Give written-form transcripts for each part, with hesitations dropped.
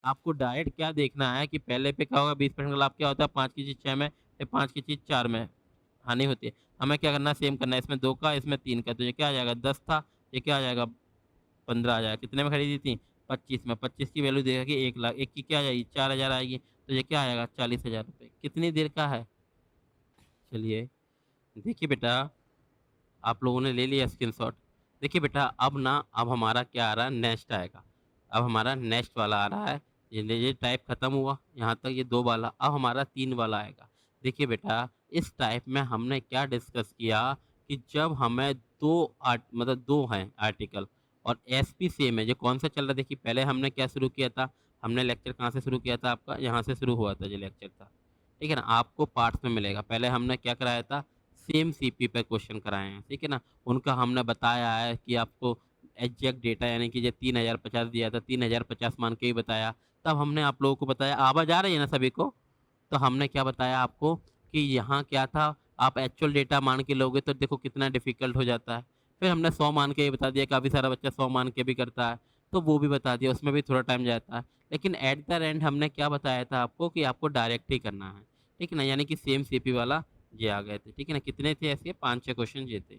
आपको डायरेक्ट क्या देखना है कि पहले पे क्या होगा 20% का लाभ क्या होता है 5 की चीज़ 6 में, फिर 5 की चीज़ 4 में हानि होती है। हमें क्या करना है सेम करना है इसमें 2 का, इसमें 3 का तो ये क्या आ जाएगा 10 था, ये क्या आ जाएगा 15 आ जाएगा। कितने में खरीदी थी? 25 में, 25 की वैल्यू देगा कि 1 लाख, 1 की क्या आ जाएगी 4000 आएगी, तो ये क्या आएगा 40,000 रुपए। कितनी देर का है? चलिए, देखिए बेटा आप लोगों ने ले लिया स्क्रीनशॉट। देखिए बेटा अब हमारा क्या आ रहा है नेक्स्ट आएगा। अब हमारा नेक्स्ट वाला आ रहा है। ये टाइप खत्म हुआ, यहाँ तक ये 2 वाला, अब हमारा 3 वाला आएगा। देखिए बेटा इस टाइप में हमने क्या डिस्कस किया कि जब हमें 2 मतलब 2 हैं आर्टिकल और एसपी सेम है, ये कौन सा चल रहा है देखिए पहले हमने क्या शुरू किया था, हमने लेक्चर कहाँ से शुरू किया था आपका, यहाँ से शुरू हुआ था ये लेक्चर था। ठीक है ना? आपको पार्ट्स में मिलेगा। पहले हमने क्या कराया था सेम सीपी पे क्वेश्चन कराए हैं, ठीक है ना? उनका हमने बताया है कि आपको एग्जैक्ट डेटा यानी कि जो 3050 दिया था, 3050 मान के ही बताया। तब हमने आप लोगों को बताया आवाज़ आ रही है ना सभी को? तो हमने क्या बताया आपको कि यहाँ क्या था, आप एक्चुअल डेटा मान के लोगे तो देखो कितना डिफ़िकल्ट हो जाता है। फिर हमने 100 मान के ये बता दिया, काफ़ी सारा बच्चा 100 मान के भी करता है, तो वो भी बता दिया, उसमें भी थोड़ा टाइम जाता है। लेकिन एट द एंड हमने क्या बताया था आपको कि आपको डायरेक्ट ही करना है, ठीक है ना? यानी कि सेम सीपी वाला ये आ गए थे, ठीक है ना? कितने थे ऐसे 5-6 क्वेश्चन ये थे।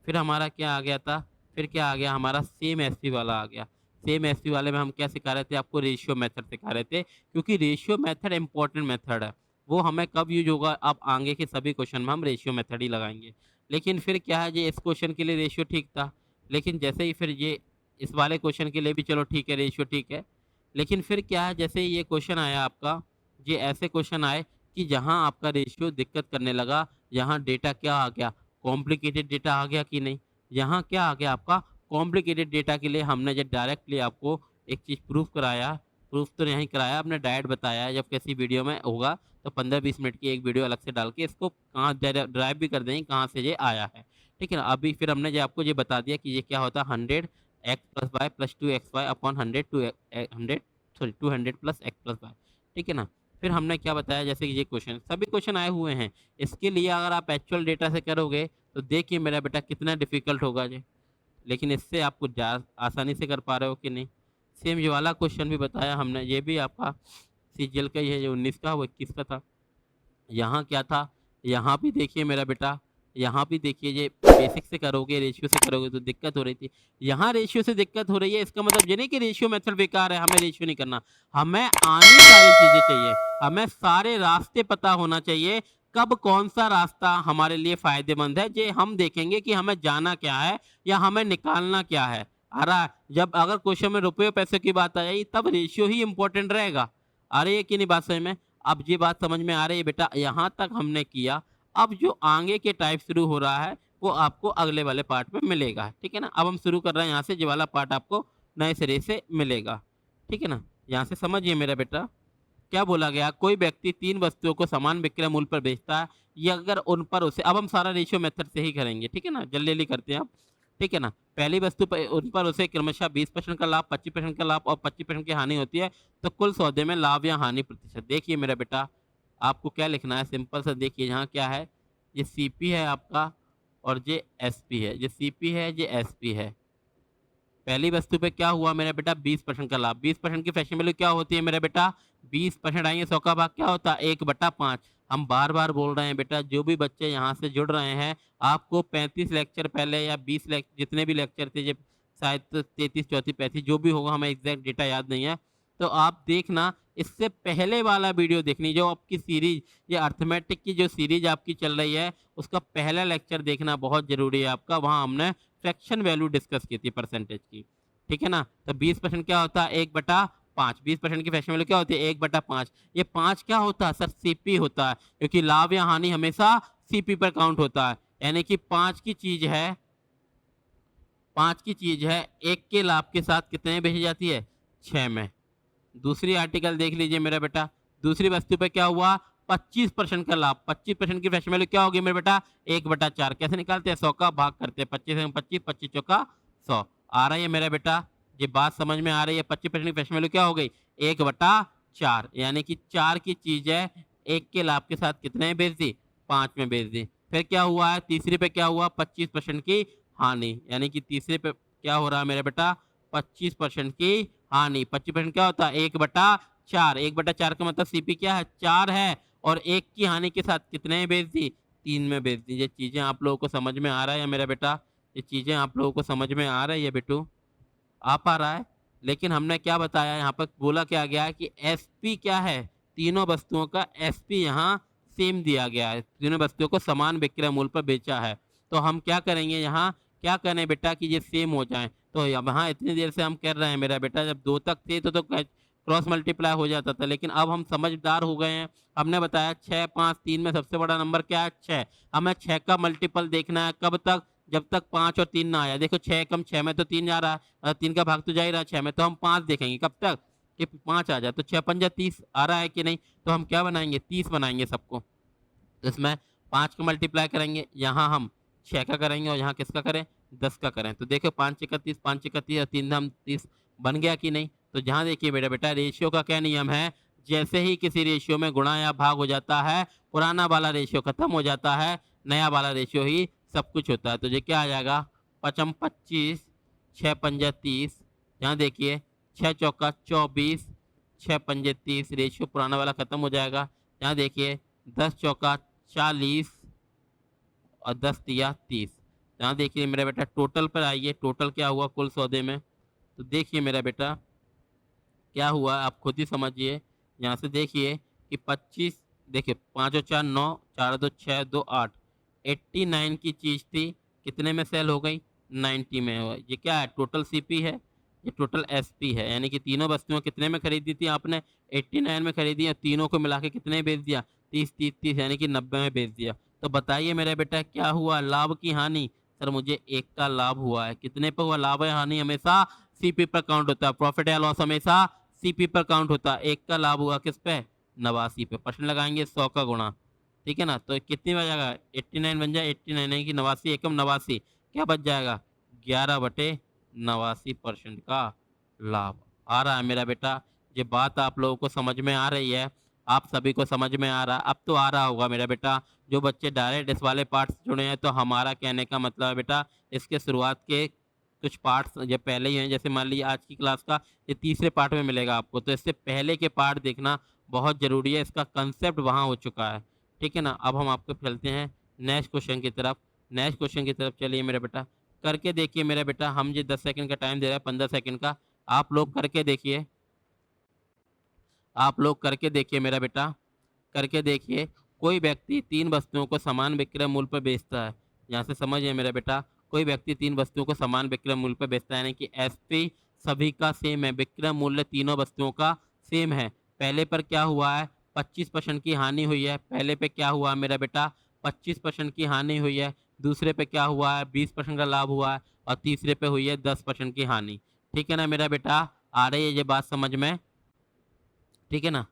फिर हमारा क्या आ गया था, फिर क्या आ गया हमारा सेम एसपी वाला आ गया। सेम एसपी वाले में हम क्या सिखा रहे थे आपको रेशियो मेथड सिखा रहे थे, क्योंकि रेशियो मेथड इम्पोर्टेंट मेथड है। वो हमें कब यूज़ होगा, अब आगे के सभी क्वेश्चन में हम रेशियो मेथड ही लगाएँगे। लेकिन फिर क्या है, ये इस क्वेश्चन के लिए रेशियो ठीक था, लेकिन जैसे ही फिर ये इस वाले क्वेश्चन के लिए भी चलो ठीक है, रेशियो ठीक है। लेकिन फिर क्या है, जैसे ही ये क्वेश्चन आया आपका, ये ऐसे क्वेश्चन आए कि जहाँ आपका रेशियो दिक्कत करने लगा, यहाँ डेटा क्या आ गया, कॉम्प्लिकेटेड डेटा आ गया कि नहीं? यहाँ क्या आ गया आपका कॉम्प्लिकेटेड डेटा के लिए हमने जो डायरेक्टली आपको एक चीज़ प्रूफ कराया, प्रूफ तो नहीं कराया, आपने डायरेक्ट बताया है, जब किसी वीडियो में होगा तो 15-20 मिनट की एक वीडियो अलग से डाल के इसको कहाँ ड्राइव भी कर देंगे कहाँ से ये आया है। ठीक है ना? अभी फिर हमने जो आपको ये बता दिया कि ये क्या होता है 100 x plus y plus 2 x y upon 100 100 sorry 200 plus x plus y. ठीक है ना? फिर हमने क्या बताया जैसे कि ये क्वेश्चन सभी क्वेश्चन आए हुए हैं। इसके लिए अगर आप एक्चुअल डेटा से करोगे तो देखिए मेरा बेटा कितना डिफ़िकल्ट होगा ये। लेकिन इससे आप कुछ जा आसानी से कर पा रहे हो कि नहीं? सेम ये वाला क्वेश्चन भी बताया हमने, ये भी आपका सीजीएल का ही है, ये 19 का वो 21 का था। यहाँ क्या था, यहाँ भी देखिए मेरा बेटा, यहाँ भी देखिए ये बेसिक से करोगे, रेशियो से करोगे तो दिक्कत हो रही थी। यहाँ रेशियो से दिक्कत हो रही है, इसका मतलब ये नहीं कि रेशियो मेथड बेकार है, हमें रेशियो नहीं करना। हमें आनी सारी चीज़ें चाहिए, हमें सारे रास्ते पता होना चाहिए, कब कौन-सा रास्ता हमारे लिए फ़ायदेमंद है, ये हम देखेंगे कि हमें जाना क्या है या हमें निकालना क्या है। आ रहा है, जब अगर क्वेश्चन में रुपये-पैसे की बात आ जाएगी, तब रेशियो ही इम्पोर्टेंट रहेगा। आ रही है कि नहीं बात समझ में? अब ये बात समझ में आ रही है बेटा, यहाँ तक हमने किया। अब जो आगे के टाइप शुरू हो रहा है, वो आपको अगले वाले पार्ट में मिलेगा, ठीक है ना? अब हम शुरू कर रहे हैं यहाँ से, ये वाला पार्ट आपको नए सिरे से मिलेगा, ठीक है ना? यहाँ से समझिए मेरा बेटा, क्या बोला गया? कोई व्यक्ति 3 वस्तुओं को समान विक्रय मूल्य पर बेचता है, या अगर उन पर उसे अब हम सारा रेशियो मेथड से ही करेंगे, ठीक है ना? जल्दी-जल्दी करते हैं अब, ठीक है ना? पहली वस्तु पे उन पर उसे क्रमशः 20% का लाभ, 25% का लाभ और 25% की हानि होती है, तो कुल सौदे में लाभ या हानि प्रतिशत। देखिए मेरा बेटा, आपको क्या लिखना है सिंपल सा देखिए यहाँ क्या है, ये सीपी है आपका और ये एसपी है, ये सीपी है, ये एसपी है। पहली वस्तु पे क्या हुआ मेरा बेटा 20% का लाभ, 20% की फ्रैक्शन वैल्यू क्या होती है मेरा बेटा 20% आएंगे 100 का भाग क्या होता है 1/5। हम बार बार बोल रहे हैं बेटा, जो भी बच्चे यहाँ से जुड़ रहे हैं, आपको 35 लेक्चर पहले या 20 लेक्चर जितने भी लेक्चर थे, ये शायद 33 34 35 जो भी होगा, हमें एग्जैक्ट डेटा याद नहीं है, तो आप देखना इससे पहले वाला वीडियो देखनी, जो आपकी सीरीज ये अर्थमेटिक की जो सीरीज आपकी चल रही है, उसका पहला लेक्चर देखना बहुत ज़रूरी है आपका। वहाँ हमने फ्रैक्शन वैल्यू डिस्कस की थी परसेंटेज की, ठीक है ना? तो 20% क्या होता है 1/5, 20% की फ्रैक्शन वैल्यू क्या होती है 1/5। ये 5 क्या होता है सर सीपी होता है, क्योंकि लाभ या हानि हमेशा सीपी पर काउंट होता है। यानी कि 5 की चीज़ है, 5 की चीज़ है, 1 के लाभ के साथ कितने में बेची जाती है 6 में। दूसरी आर्टिकल देख लीजिए मेरा बेटा, दूसरी वस्तु पे क्या हुआ 25% का लाभ, 25% की फ्रैक्शन वैल्यू क्या होगी मेरे बेटा 1/4। कैसे निकालते हैं 100 का भाग करते हैं 25 में 25, 25 चौका 100। आ रहा है मेरा बेटा, ये बात समझ में आ रही है? 25% की फ्रैक्शन वैल्यू क्या हो गई 1/4, यानी कि 4 की चीज़ है, 1 के लाभ के साथ कितने में बेच दी 5 में बेच दी। फिर क्या हुआ है तीसरे पे क्या हुआ 25% की हानि, यानी कि तीसरे पे क्या हो रहा है मेरा बेटा 25% की हानि। 25% क्या होता है 1/4, 1/4 का मतलब सीपी क्या है 4 है, और 1 की हानि के साथ कितने में बेच दी 3 में बेच दी। ये चीज़ें आप लोगों को समझ में आ रहा है मेरा बेटा? ये चीज़ें आप लोगों को समझ में आ रही है बेटू? आ पा रहा है? लेकिन हमने क्या बताया यहाँ पर बोला क्या गया है कि एसपी क्या है? तीनों वस्तुओं का एसपी यहाँ सेम दिया गया है। तीनों वस्तुओं को समान विक्रय मूल्य पर बेचा है। तो हम क्या करेंगे यहाँ, क्या करें बेटा कि ये सेम हो जाएँ। तो यहाँ इतनी देर से हम कर रहे हैं मेरा बेटा, जब 2 तक थे तो क्रॉस मल्टीप्लाई हो जाता था, लेकिन अब हम समझदार हो गए हैं। हमने बताया 6, 5, 3 में सबसे बड़ा नंबर क्या है 6। हमें 6 का मल्टीपल देखना है कब तक, जब तक 5 और 3 ना आया। देखो 6 कम 6 में तो 3 जा रहा है, 3 का भाग तो जा ही रहा है 6 में, तो हम 5 देखेंगे कब तक कि 5 आ जाए। तो 6 पंजा 30 आ रहा है कि नहीं, तो हम क्या बनाएंगे 30 बनाएंगे सबको। तो इसमें 5 का मल्टीप्लाई करेंगे, यहाँ हम 6 का करेंगे और यहाँ किसका करें 10 का करें। तो देखो 5 छक्का 30, 5 छक्का 30 और 3 दाम 30 बन गया कि नहीं। तो जहाँ देखिए मेरा बेटा रेशियो का क्या नियम है, जैसे ही किसी रेशियो में गुणा या भाग हो जाता है, पुराना वाला रेशियो खत्म हो जाता है, नया वाला रेशियो ही सब कुछ होता है। तो ये क्या आ जाएगा 5 25, 6 पंजा 30, यहाँ देखिए 6 चौका 24, 6 पंजे 30, रेशियो पुराना वाला खत्म हो जाएगा। यहाँ देखिए 10 चौका 40 और 10 तिया 30। यहाँ देखिए मेरा बेटा टोटल पर आइए, टोटल क्या हुआ कुल सौदे में। तो देखिए मेरा बेटा क्या हुआ आप खुद ही समझिए। यहाँ से देखिए कि 25, देखिए 5 और 4 9, 4 और 2 6, 2 8, 89 की चीज़ थी कितने में सेल हो गई 90 में हुआ। ये क्या है टोटल सीपी है, ये टोटल एसपी है, यानी कि तीनों वस्तुएं कितने में खरीदी थी आपने 89 में खरीदी और तीनों को मिला के कितने में बेच दिया 30 30 30, यानी कि 90 में बेच दिया। तो बताइए मेरा बेटा क्या हुआ लाभ की हानि। सर मुझे 1 का लाभ हुआ है, कितने पे हुआ लाभ है हानि हमेशा सीपी पर काउंट होता है, प्रॉफिट या लॉस हमेशा सीपी पर काउंट होता है। 1 का लाभ हुआ किस पे 89 पे, परसेंट लगाएंगे 100 का गुणा, ठीक है ना। तो कितनी बच जाएगा 89 बन जाए 89 नहीं कि 89 एकम 89, क्या बच जाएगा 11/89% का लाभ आ रहा है मेरा बेटा। ये बात आप लोगों को समझ में आ रही है, आप सभी को समझ में आ रहा है, अब तो आ रहा होगा मेरा बेटा। जो बच्चे डायरेक्ट इस वाले पार्ट से जुड़े हैं, तो हमारा कहने का मतलब है बेटा इसके शुरुआत के कुछ पार्ट्स ये पहले ही हैं, जैसे मान लीजिए आज की क्लास का ये तीसरे पार्ट में मिलेगा आपको, तो इससे पहले के पार्ट देखना बहुत ज़रूरी है, इसका कंसेप्ट वहाँ हो चुका है, ठीक है ना। अब हम आपको चलते हैं नेक्स्ट क्वेश्चन की तरफ। नेक्स्ट क्वेश्चन की तरफ चलिए मेरा बेटा, करके देखिए मेरा बेटा। हम ये 10 सेकंड का टाइम दे रहे हैं 15 सेकंड का, आप लोग करके देखिए, आप लोग करके देखिए मेरा बेटा, करके देखिए। कोई व्यक्ति 3 वस्तुओं को समान विक्रय मूल्य पर बेचता है। यहाँ से समझिए मेरा बेटा, कोई व्यक्ति 3 वस्तुओं को समान विक्रय मूल्य पर बेचता है, यानी कि एसपी सभी का सेम है, विक्रय मूल्य तीनों वस्तुओं का सेम है। पहले पर क्या हुआ है 25% की हानि हुई है, पहले पे क्या हुआ है मेरा बेटा 25% की हानि हुई है। दूसरे पे क्या हुआ है 20% का लाभ हुआ है, और तीसरे पे हुई है 10% की हानि। ठीक है ना मेरा बेटा, आ रही है ये बात समझ में, ठीक है ना।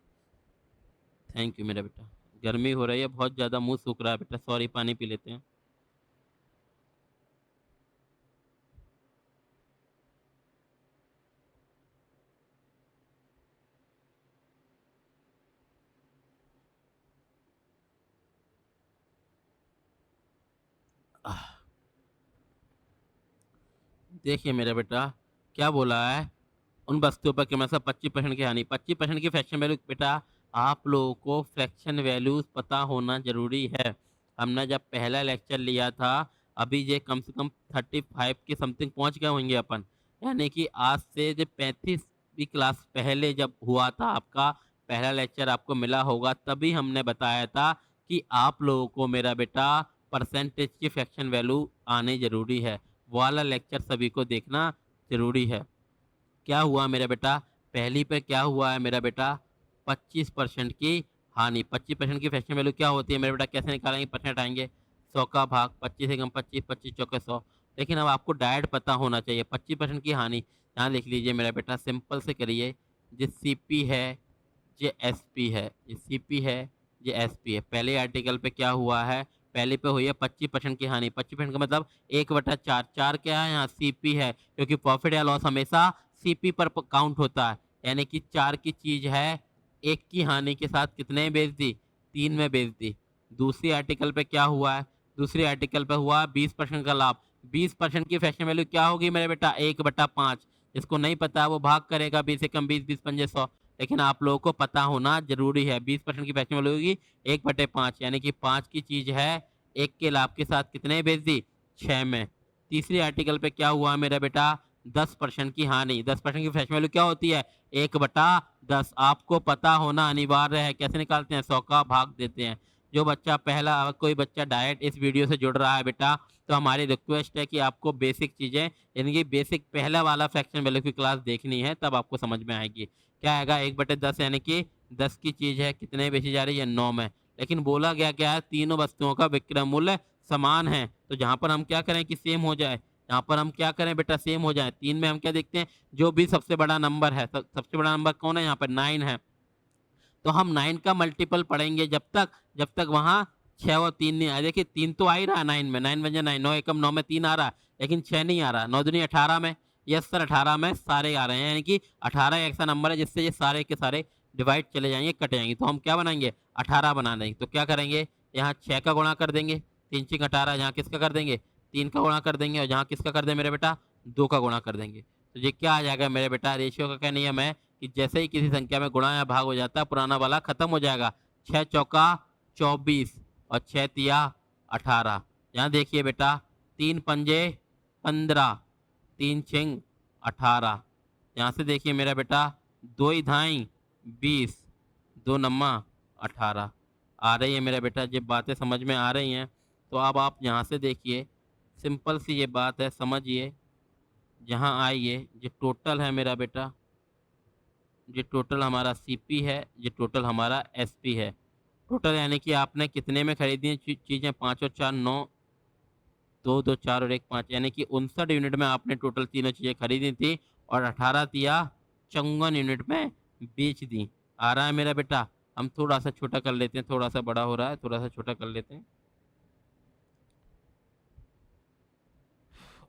थैंक यू मेरा बेटा। गर्मी हो रही है बहुत ज़्यादा, मुंह सूख रहा है बेटा, सॉरी पानी पी लेते हैं। आह, देखिए मेरा बेटा क्या बोला है, उन वस्तुओं पर कीमत 25% की हानि। 25% की फ्रैक्शन वैल्यू बेटा आप लोगों को फ्रैक्शन वैल्यूज पता होना ज़रूरी है। हमने जब पहला लेक्चर लिया था, अभी ये कम से कम 35 के समथिंग पहुंच गए होंगे अपन, यानी कि आज से जो 35वीं क्लास पहले जब हुआ था आपका पहला लेक्चर आपको मिला होगा, तभी हमने बताया था कि आप लोगों को मेरा बेटा परसेंटेज की फ्रैक्शन वैल्यू आने ज़रूरी है। वो वाला लेक्चर सभी को देखना ज़रूरी है। क्या हुआ मेरा बेटा, पहली पे क्या हुआ है मेरा बेटा 25% की हानि। 25% की फ्रैक्शन वैल्यू क्या होती है मेरा बेटा, कैसे निकालेंगे, परसेंट आएंगे 100 का भाग 25 एकम 25, 25 चौके 100। लेकिन अब आपको डायरेक्ट पता होना चाहिए 25% की हानि। यहाँ लिख लीजिए मेरा बेटा, सिंपल से करिए, ये सीपी है, ये एसपी है, ये सीपी है, ये एसपी है। पहले आर्टिकल पे क्या हुआ है, पहले पे हुई है 25% की हानि। 25% का मतलब 1/4, 4 क्या है यहाँ सीपी है, क्योंकि प्रॉफिट या लॉस हमेशा सीपी पर काउंट होता है, यानी कि 4 की चीज़ है, 1 की हानि के साथ कितने में बेच दी 3 में बेच दी। दूसरी आर्टिकल पे क्या हुआ है, दूसरी आर्टिकल पे हुआ 20% का लाभ। 20% की फ्रैक्शन वैल्यू क्या होगी मेरे बेटा 1/5, जिसको नहीं पता वो भाग करेगा 20 एकम 20, 20 पंजे 100। लेकिन आप लोगों को पता होना ज़रूरी है। 20% की फ्रैक्शन वैल्यू होगी 1/5 यानी कि 5 की चीज़ है 1 के लाभ के साथ कितने बेच दी 6 में। तीसरी आर्टिकल पे क्या हुआ मेरा बेटा 10% की हानि। 10% की फ्रैक्शन वैल्यू क्या होती है 1/10। आपको पता होना अनिवार्य है। कैसे निकालते हैं 100 का भाग देते हैं। जो बच्चा पहला कोई बच्चा डायरेक्ट इस वीडियो से जुड़ रहा है बेटा तो हमारी रिक्वेस्ट है कि आपको बेसिक चीज़ें यानी कि बेसिक पहला वाला फ्रैक्शन वैल्यू की क्लास देखनी है तब आपको समझ में आएगी। क्या आएगा 1/10 यानी कि 10 की चीज़ है कितने बेची जा रही है 9 में। लेकिन बोला गया क्या है तीनों वस्तुओं का विक्रय मूल्य समान है। तो जहाँ पर हम क्या करें कि सेम हो जाए, यहाँ पर हम क्या करें बेटा सेम हो जाए। 3 में हम क्या देखते हैं जो भी सबसे बड़ा नंबर है सबसे बड़ा नंबर कौन है यहाँ पर 9 है। तो हम 9 का मल्टीपल पढ़ेंगे जब तक वहाँ 6 और 3 नहीं आए। देखिए 3 तो आ ही रहा है 9 में, 9 बजे 9, 9 एकम 9 में 3 आ रहा है लेकिन 6 नहीं आ रहा। 9 दूनी 18 में, यस सर 18 में सारे आ रहे हैं यानी कि 18 एक ऐसा नंबर है जिससे ये सारे के सारे डिवाइड चले जाएंगे कट जाएंगे। तो हम क्या बनाएंगे 18 बना देंगे। तो क्या करेंगे यहाँ 6 का गुणा कर देंगे 3 6 18, यहाँ किसका कर देंगे 3 का गुणा कर देंगे और जहाँ किसका कर दें मेरे बेटा 2 का गुणा कर देंगे। तो ये क्या आ जाएगा मेरे बेटा रेशियो का क्या नियम है कि जैसे ही किसी संख्या में गुणा या भाग हो जाता है पुराना वाला खत्म हो जाएगा। 6 चौका 24 और 6 तिया 18। यहाँ देखिए बेटा 3 पंजे 15, 3 छिंग 18। यहाँ से देखिए मेरा बेटा 2 इधाई 20, 2 नम्मा 18। आ रही है मेरा बेटा जब बातें समझ में आ रही हैं तो अब आप यहाँ से देखिए सिंपल सी ये बात है समझिए। जहाँ आइए ये टोटल है मेरा बेटा, ये टोटल हमारा सीपी है, ये टोटल हमारा एसपी है। टोटल यानी कि आपने कितने में खरीदी हैं चीज़ें 5 और 4 9, 2 2 4 और 1 5 यानी कि 59 यूनिट में आपने टोटल तीनों चीज़ें खरीदी थी और 18 तिया 54 यूनिट में बेच दी। आ रहा है मेरा बेटा। हम थोड़ा सा छोटा कर लेते हैं, थोड़ा सा बड़ा हो रहा है, थोड़ा सा छोटा कर लेते हैं।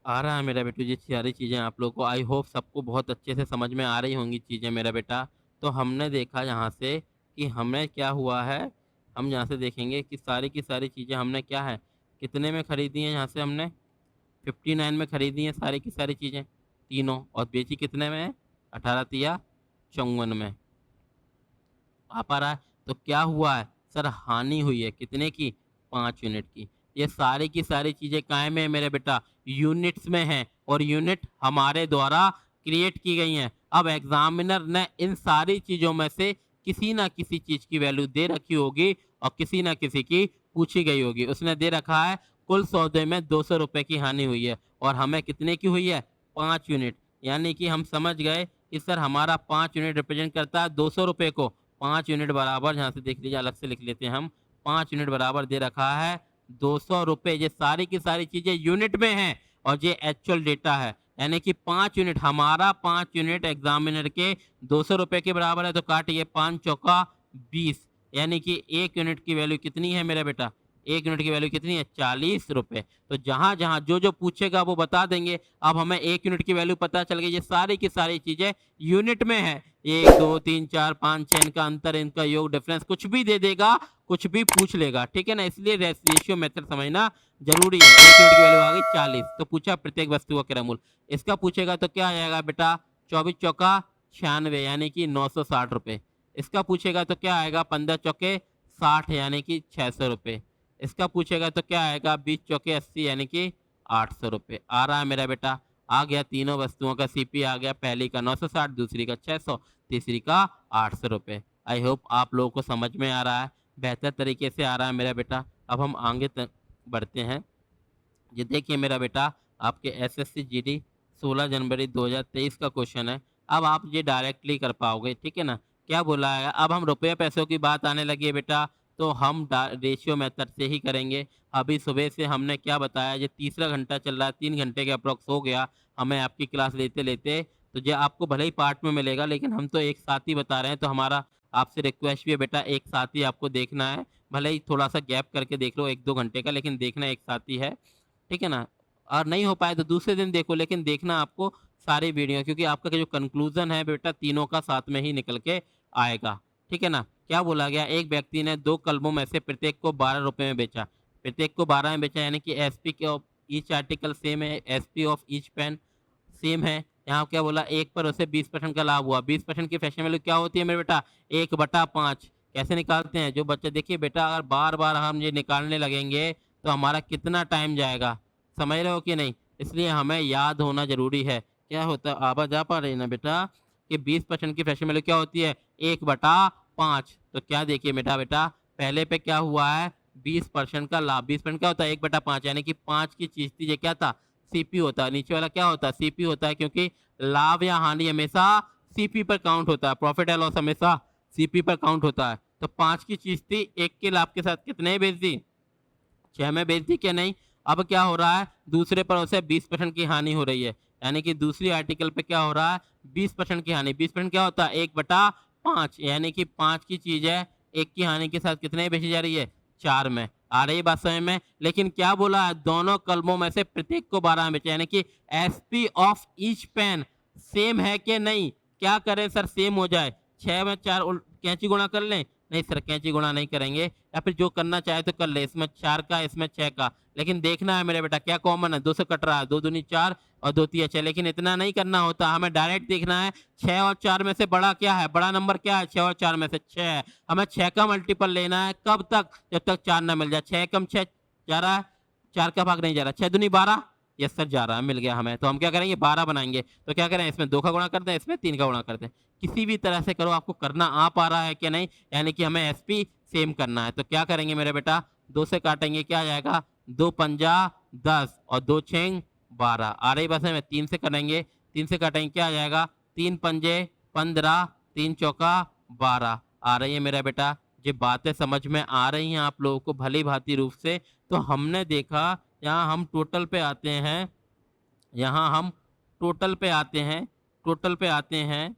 आ रहा है मेरा बेटू ये सारी चीज़ें आप लोगों को आई होप सबको बहुत अच्छे से समझ में आ रही होंगी चीज़ें मेरा बेटा। तो हमने देखा यहाँ से कि हमें क्या हुआ है, हम यहाँ से देखेंगे कि सारी की सारी चीज़ें हमने क्या है कितने में खरीदी हैं। यहाँ से हमने 59 में खरीदी हैं सारी की सारी चीज़ें तीनों और बेची कितने में है 18 तिया 54 में। आ पा रहा है। तो क्या हुआ है सर हानि हुई है कितने की 5 यूनिट की। ये सारी की सारी चीज़ें काहे में है मेरे बेटा यूनिट्स में हैं और यूनिट हमारे द्वारा क्रिएट की गई हैं। अब एग्जामिनर ने इन सारी चीज़ों में से किसी ना किसी चीज़ की वैल्यू दे रखी होगी और किसी ना किसी की पूछी गई होगी। उसने दे रखा है कुल सौदे में 200 रुपये की हानि हुई है और हमें कितने की हुई है 5 यूनिट। यानी कि हम समझ गए कि सर हमारा 5 यूनिट रिप्रेजेंट करता है 200 रुपये को। 5 यूनिट बराबर यहाँ से देख लीजिए अलग से लिख लेते हैं हम। 5 यूनिट बराबर दे रखा है 200 रुपये। ये सारी की सारी चीज़ें यूनिट में हैं और ये एक्चुअल डेटा है। यानी कि 5 यूनिट हमारा 5 यूनिट एग्जामिनर के 200 रुपये के बराबर है। तो काटिए 5 चौका 20 यानी कि 1 यूनिट की वैल्यू कितनी है मेरा बेटा 1 यूनिट की वैल्यू कितनी है 40 रुपये। तो जहाँ जहाँ जो जो पूछेगा वो बता देंगे। अब हमें 1 यूनिट की वैल्यू पता चल गई। ये सारी की सारी चीज़ें यूनिट में है। 1 2 3 4 5 6 इनका अंतर इनका योग डिफरेंस कुछ भी दे देगा कुछ भी पूछ लेगा। ठीक है ना। इसलिए रेशियो मेथड समझना जरूरी है। 1 यूनिट की वैल्यू आ गई 40। तो पूछा प्रत्येक वस्तु का क्रय मूल्य इसका पूछेगा तो क्या आएगा बेटा 24 चौका 96 यानी कि 960 रुपये। इसका पूछेगा तो क्या आएगा 15 चौके 60 यानी कि 600 रुपये। इसका पूछेगा तो क्या आएगा 20 चौके 80 यानी कि 800 रुपये। आ रहा है मेरा बेटा। आ गया तीनों वस्तुओं का सीपी आ गया। पहली का 960, दूसरी का 600, तीसरी का 800 रुपये। आई होप आप लोगों को समझ में आ रहा है, बेहतर तरीके से आ रहा है मेरा बेटा। अब हम आगे बढ़ते हैं। ये देखिए मेरा बेटा आपके एसएससी जीडी 16 जनवरी 2023 का क्वेश्चन है। अब आप ये डायरेक्टली कर पाओगे। ठीक है ना। क्या बोला है अब हम रुपये पैसों की बात आने लगी है बेटा तो हम रेशियो मेथड से ही करेंगे। अभी सुबह से हमने क्या बताया ये तीसरा घंटा चल रहा है 3 घंटे के अप्रॉक्स हो गया हमें आपकी क्लास लेते लेते। तो ये आपको भले ही पार्ट में मिलेगा लेकिन हम तो एक साथ ही बता रहे हैं। तो हमारा आपसे रिक्वेस्ट भी है बेटा एक साथ ही आपको देखना है। भले ही थोड़ा सा गैप करके देख लो 1-2 घंटे का लेकिन देखना एक साथ ही है। ठीक है ना। और नहीं हो पाए तो दूसरे दिन देखो लेकिन देखना आपको सारी वीडियो क्योंकि आपका जो कंक्लूजन है बेटा तीनों का साथ में ही निकल के आएगा। ठीक है ना। क्या बोला गया एक व्यक्ति ने 2 कलमों में से प्रत्येक को 12 रुपये में बेचा। प्रत्येक को 12 में बेचा यानी कि एसपी के ऑफ ईच आर्टिकल सेम है, SP of each pen same है। यहाँ क्या बोला, 1 पर उसे 20% का लाभ हुआ। 20% की फ्रैक्शन वैल्यू क्या होती है मेरे बेटा, 1/5। कैसे निकालते हैं? जो बच्चा देखिए बेटा, अगर बार-बार हम ये निकालने लगेंगे तो हमारा कितना टाइम जाएगा, समझ रहे हो कि नहीं? इसलिए हमें याद होना ज़रूरी है। क्या होता है, आवाज़ आ पा रही है ना बेटा, कि 20% की फ्रैक्शन वैल्यू क्या होती है, 1/5। तो क्या देखिए बेटा, पहले पे क्या हुआ है, 20% का लाभ। 20% क्या होता है, 1/5, यानी कि 5 की चीज़ थी, ये क्या था, सीपी होता है। नीचे वाला क्या होता है, सीपी होता है, क्योंकि लाभ या हानि हमेशा सीपी पर काउंट होता है। प्रॉफिट या लॉस हमेशा सीपी पर काउंट होता है। तो 5 की चीज़ थी, 1 के लाभ के साथ कितने बेच दी, 6 में बेच दी क्या नहीं? अब क्या हो रहा है, दूसरे पर उसे 20% की हानि हो रही है, यानी कि दूसरी आर्टिकल पे क्या हो रहा है, 20% की हानि। 20% क्या होता है, 1/5, यानी कि 5 की चीज़ है, 1 की हानि के साथ कितने बेची जा रही है, 4 में। आ रही बात समझ में? लेकिन क्या बोला है, दोनों कलमों में से प्रत्येक को 12 में बेचा, यानी कि SP of each pen same है कि नहीं? क्या करें सर, सेम हो जाए, 6 में 4 कैंची गुणा कर लें? नहीं सर, कैंची गुणा नहीं करेंगे, या फिर जो करना चाहे तो कर ले, इसमें 4 का, इसमें 6 का। लेकिन देखना है मेरे बेटा, क्या कॉमन है, 2 से कट रहा है, 2 दूनी 4 और 2 तिया 6। लेकिन इतना नहीं करना होता, हमें डायरेक्ट देखना है 6 और 4 में से बड़ा क्या है, बड़ा नंबर क्या है, 6 और 4 में से 6 है। हमें 6 का मल्टीपल लेना है, कब तक, जब तक 4 ना मिल जाए। 6 कम 6 जा रहा है, 4 का भाग नहीं जा रहा, 6 दूनी 12, यस सर जा रहा है, मिल गया हमें। तो हम क्या करेंगे, 12 बनाएंगे। तो क्या करें, इसमें 2 का गुणा कर दें, इसमें 3 का गुणा कर दें। किसी भी तरह से करो, आपको करना आ पा रहा है कि नहीं, यानी कि हमें एसपी सेम करना है। तो क्या करेंगे मेरे बेटा, 2 से काटेंगे, क्या आ जाएगा, 2 पंजा 10 और 2 छेंग 12। आ रही बस में 3 से करेंगे, 3 से काटेंगे, क्या आ जाएगा, 3 पंजे 15, 3 चौका 12। आ रही है मेरा बेटा, ये बातें समझ में आ रही हैं आप लोगों को भली भांति रूप से? तो हमने देखा, यहाँ हम टोटल पे आते हैं, यहाँ हम टोटल पे आते हैं, टोटल पे आते हैं।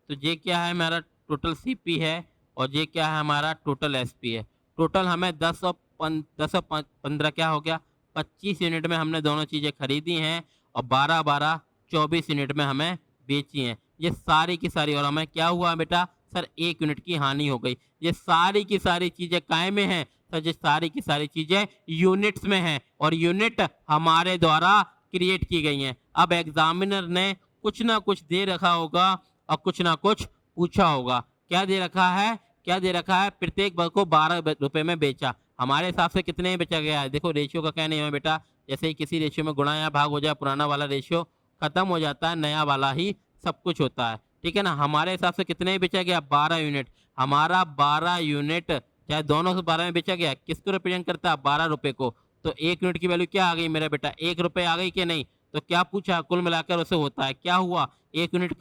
तो ये क्या है, हमारा टोटल सीपी है, और ये क्या है, हमारा टोटल एसपी है। टोटल हमें 10 और 15 क्या हो गया, 25 यूनिट में हमने दोनों चीज़ें खरीदी हैं, और 12 24 यूनिट में हमें बेची हैं। ये सारी की सारी, और हमें क्या हुआ बेटा, सर 1 यूनिट की हानि हो गई। ये सारी की सारी चीज़ें काय में हैं, सर ये सारी की सारी चीज़ें यूनिट्स में हैं, और यूनिट हमारे द्वारा क्रिएट की गई हैं। अब एग्जामिनर ने कुछ ना कुछ दे रखा होगा और कुछ ना कुछ पूछा होगा। क्या दे रखा है, क्या दे रखा है, प्रत्येक बल को 12 रुपए में बेचा। हमारे हिसाब से कितने में बेचा गया है, देखो रेशियो का क्या नियम है बेटा, जैसे ही किसी रेशियो में गुणा या भाग हो जाए, पुराना वाला रेशियो खत्म हो जाता है, नया वाला ही सब कुछ होता है, ठीक है ना। हमारे हिसाब से कितने में बेचा गया, 12 यूनिट। हमारा 12 यूनिट, चाहे दोनों से 12 में बेचा गया, किसको रिप्रेजेंट करता है, 12 रुपए को। तो 1 यूनिट की वैल्यू क्या आ गई मेरा बेटा, 1 रुपए आ गई कि नहीं? तो क्या पूछा, कुल मिलाकर उसे होता है, क्या हुआ, 1 यूनिट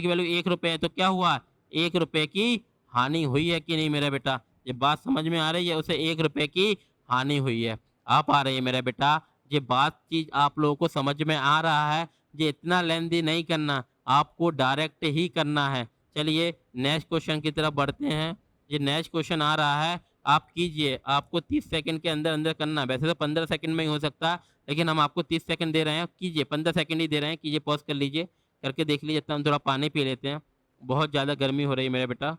की वैल्यू 1 रुपए है, तो क्या हुआ, 1 रुपए की हानि हुई है कि नहीं मेरा बेटा? ये बात समझ में आ रही है, उसे 1 रुपए की हानि हुई है। आप आ रही है मेरा बेटा, ये बात चीज आप लोगों को समझ में आ रहा है? ये इतना लेंदी नहीं करना, आपको डायरेक्ट ही करना है। चलिए नेक्स्ट क्वेश्चन की तरफ बढ़ते हैं। ये नेक्स्ट क्वेश्चन आ रहा है, आप कीजिए, आपको 30 सेकंड के अंदर अंदर करना है। वैसे तो 15 सेकंड में ही हो सकता है, लेकिन हम आपको 30 सेकंड दे रहे हैं, कीजिए, 15 सेकंड ही दे रहे हैं, कीजिए, पॉज कर लीजिए, करके देख लीजिए। इतना हम थोड़ा पानी पी लेते हैं, बहुत ज़्यादा गर्मी हो रही है मेरा बेटा,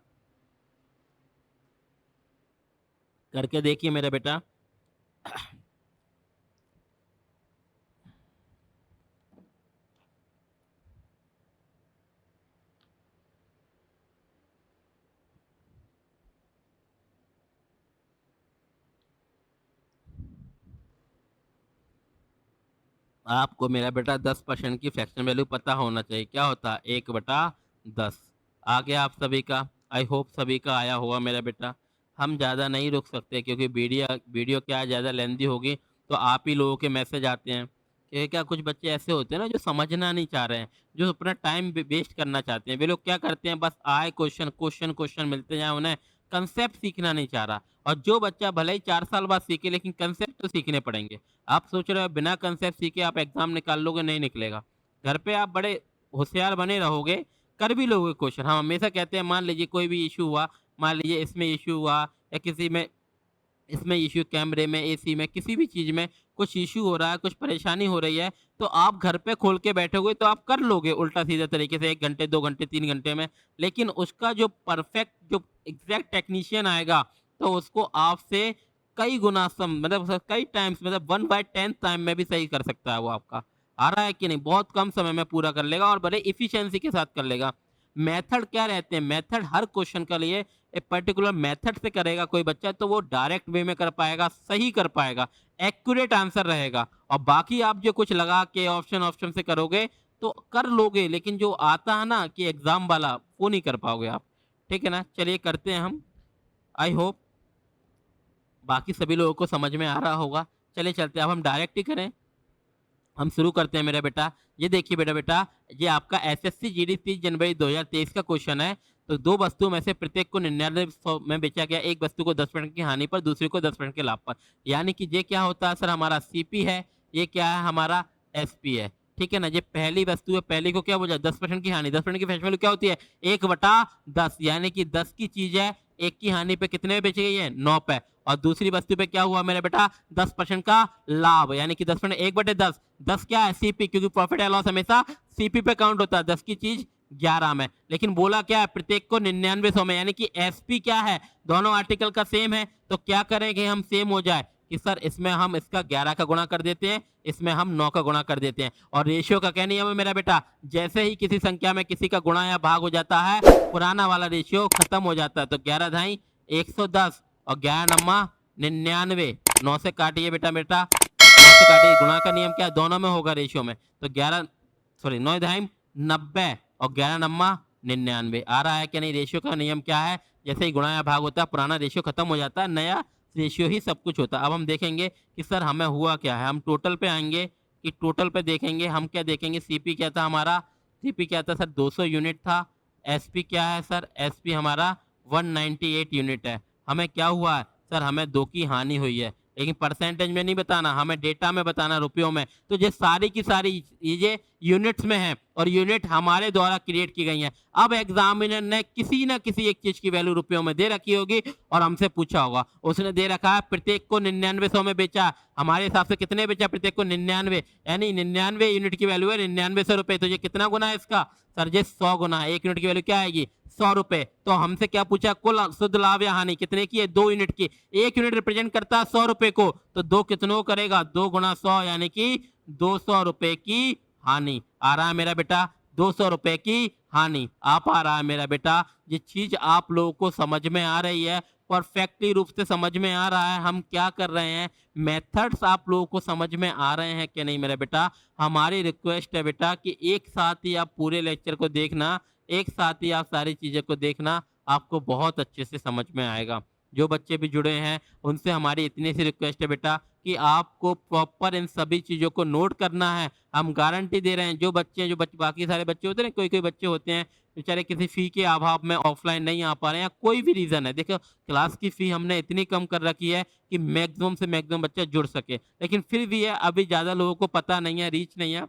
करके देखिए मेरा बेटा। आपको मेरा बेटा 10% की फ्रैक्शन वैल्यू पता होना चाहिए, क्या होता है, 1/10। आ गया आप सभी का, आई होप सभी का आया होगा मेरा बेटा। हम ज़्यादा नहीं रुक सकते, क्योंकि वीडियो वीडियो क्या है, ज़्यादा लेंदी होगी तो आप ही लोगों के मैसेज आते हैं। कि क्या कुछ बच्चे ऐसे होते हैं ना, जो समझना नहीं चाह रहे हैं, जो अपना टाइम वेस्ट करना चाहते हैं। वे लोग क्या करते हैं, बस आए क्वेश्चन क्वेश्चन क्वेश्चन मिलते जाए, उन्हें कंसेप्ट सीखना नहीं चाह रहा। और जो बच्चा भले ही 4 साल बाद सीखे, लेकिन कंसेप्ट तो सीखने पड़ेंगे। आप सोच रहे हो बिना कंसेप्ट सीखे आप एग्जाम निकाल लोगे, नहीं निकलेगा। घर पे आप बड़े होशियार बने रहोगे, कर भी लोगे क्वेश्चन। हम हमेशा कहते हैं, मान लीजिए कोई भी इशू हुआ, मान लीजिए इसमें इशू हुआ, या किसी में, इसमें इशू, कैमरे में, एसी में, किसी भी चीज़ में कुछ इशू हो रहा है, कुछ परेशानी हो रही है, तो आप घर पे खोल के बैठोगे तो आप कर लोगे उल्टा सीधा तरीके से, 1 घंटे 2 घंटे 3 घंटे में। लेकिन उसका जो परफेक्ट, जो एग्जैक्ट टेक्नीशियन आएगा, तो उसको आपसे कई गुना मतलब कई टाइम्स, मतलब 1/10 टाइम में भी सही कर सकता है वो आपका। आ रहा है कि नहीं? बहुत कम समय में पूरा कर लेगा और बड़े एफिशिएंसी के साथ कर लेगा। मेथड क्या रहते हैं? मेथड हर क्वेश्चन के लिए एक पर्टिकुलर मेथड से करेगा कोई बच्चा तो वो डायरेक्ट वे में कर पाएगा, सही कर पाएगा, एक्यूरेट आंसर रहेगा। और बाकी आप जो कुछ लगा के ऑप्शन ऑप्शन से करोगे तो कर लोगे, लेकिन जो आता है ना कि एग्जाम वाला, वो नहीं कर पाओगे आप। ठीक है ना? चलिए करते हैं हम। आई होप बाकी सभी लोगों को समझ में आ रहा होगा। चलिए चलते हैं, अब हम डायरेक्ट ही करें। हम शुरू करते हैं मेरा बेटा। ये देखिए बेटा बेटा, ये आपका एसएससी जीडी 30 जनवरी 2023 का क्वेश्चन है। तो दो वस्तुओं में से प्रत्येक को 99 में बेचा गया, एक वस्तु को 10% की हानि पर, दूसरी को 10% के लाभ पर। यानी कि ये क्या होता है सर? हमारा सीपी है, ये क्या है? हमारा एसपी है। ठीक है ना? ये पहली वस्तु है, पहली को क्या बोला? 10% की हानि। 10% की फेस वैल्यू क्या होती है? 1/10, यानी कि 10 की चीज है, एक की हानि पे कितने में बेची गई है? 9 पे। और दूसरी वस्तु पे क्या हुआ मेरा बेटा? 10% का लाभ, यानी कि 10%, 1/10। 10 क्या है? सीपी, क्योंकि प्रॉफिट एंड लॉस हमेशा सीपी पे काउंट होता है। 10 की चीज 11 में, लेकिन बोला क्या है? प्रत्येक को 99 में, यानी कि एसपी क्या है? दोनों आर्टिकल का सेम है। तो क्या करेंगे हम? सेम हो जाए कि सर इसमें हम इसका 11 का गुणा कर देते हैं, इसमें हम 9 का गुणा कर देते हैं। और रेशियो का क्या नियम है मेरा बेटा? जैसे ही किसी संख्या में किसी का गुणा या भाग हो जाता है, पुराना वाला रेशियो खत्म हो जाता है। तो 11 ढाई 110 और 11 नम्मा 99। 9 से काटिए बेटा बेटा, 9 से काटिए। गुणा का नियम क्या है? दोनों में होगा रेशियो में। तो 11 सॉरी 9 ढाई 90 और 11 नम्मा 99। आ रहा है कि नहीं? रेशियो का नियम क्या है? जैसे ही गुणा या भाग होता है, पुराना रेशियो खत्म हो जाता है, नया रेशियो ही सब कुछ होता है। अब हम देखेंगे कि सर हमें हुआ क्या है। हम टोटल पे आएंगे कि टोटल पे देखेंगे। हम क्या देखेंगे? सीपी क्या था हमारा? सीपी क्या था सर? 200 यूनिट था। एसपी क्या है सर? एसपी हमारा 198 यूनिट है। हमें क्या हुआ है सर? हमें 2 की हानि हुई है, लेकिन परसेंटेज में नहीं बताना, हमें डेटा में बताना, रुपयों में। तो ये सारी की सारी ये यूनिट्स में है और यूनिट हमारे द्वारा क्रिएट की गई हैं। अब एग्जामिनर ने किसी ना किसी एक चीज की वैल्यू रुपयों में दे रखी होगी और हमसे पूछा होगा। उसने दे रखा है प्रत्येक को 99 में बेचा। हमारे हिसाब से कितने बेचा? प्रत्येक को 99, यानी 99 यूनिट की वैल्यू है 9900 रुपए। तो ये कितना गुना है इसका सर? ये 100 गुना है। 1 यूनिट की वैल्यू क्या आएगी? 100 रुपए। तो हमसे क्या पूछा? कुल शुद्ध लाभ या हानि कितने की है? 2 यूनिट की। 1 यूनिट रिप्रेजेंट करता है 100 रुपए को, तो 2 कितनों करेगा? 2 गुना 100, यानी कि 200 रुपए की हानि। आ रहा है मेरा बेटा? 200 रुपए की हानि आ पा रहा है मेरा बेटा? ये चीज आप लोगों को समझ में आ रही है? परफेक्टली रूप से समझ में आ रहा है हम क्या कर रहे हैं? मेथड्स आप लोगों को समझ में आ रहे हैं कि नहीं मेरा बेटा? हमारी रिक्वेस्ट है बेटा कि एक साथ ही आप पूरे लेक्चर को देखना, एक साथ ही आप सारी चीज़ें को देखना, आपको बहुत अच्छे से समझ में आएगा। जो बच्चे भी जुड़े हैं उनसे हमारी इतनी सी रिक्वेस्ट है बेटा कि आपको प्रॉपर इन सभी चीज़ों को नोट करना है। हम गारंटी दे रहे हैं, जो बच्चे बाकी सारे बच्चे होते हैं ना, कोई-कोई बच्चे होते हैं बेचारे किसी फ़ी के अभाव में ऑफ़लाइन नहीं आ पा रहे हैं या कोई भी रीज़न है। देखो क्लास की फ़ी हमने इतनी कम कर रखी है कि मैक्सिमम से मैक्सिमम बच्चा जुड़ सके। लेकिन फिर भी है, अभी ज़्यादा लोगों को पता नहीं है, रीच नहीं है।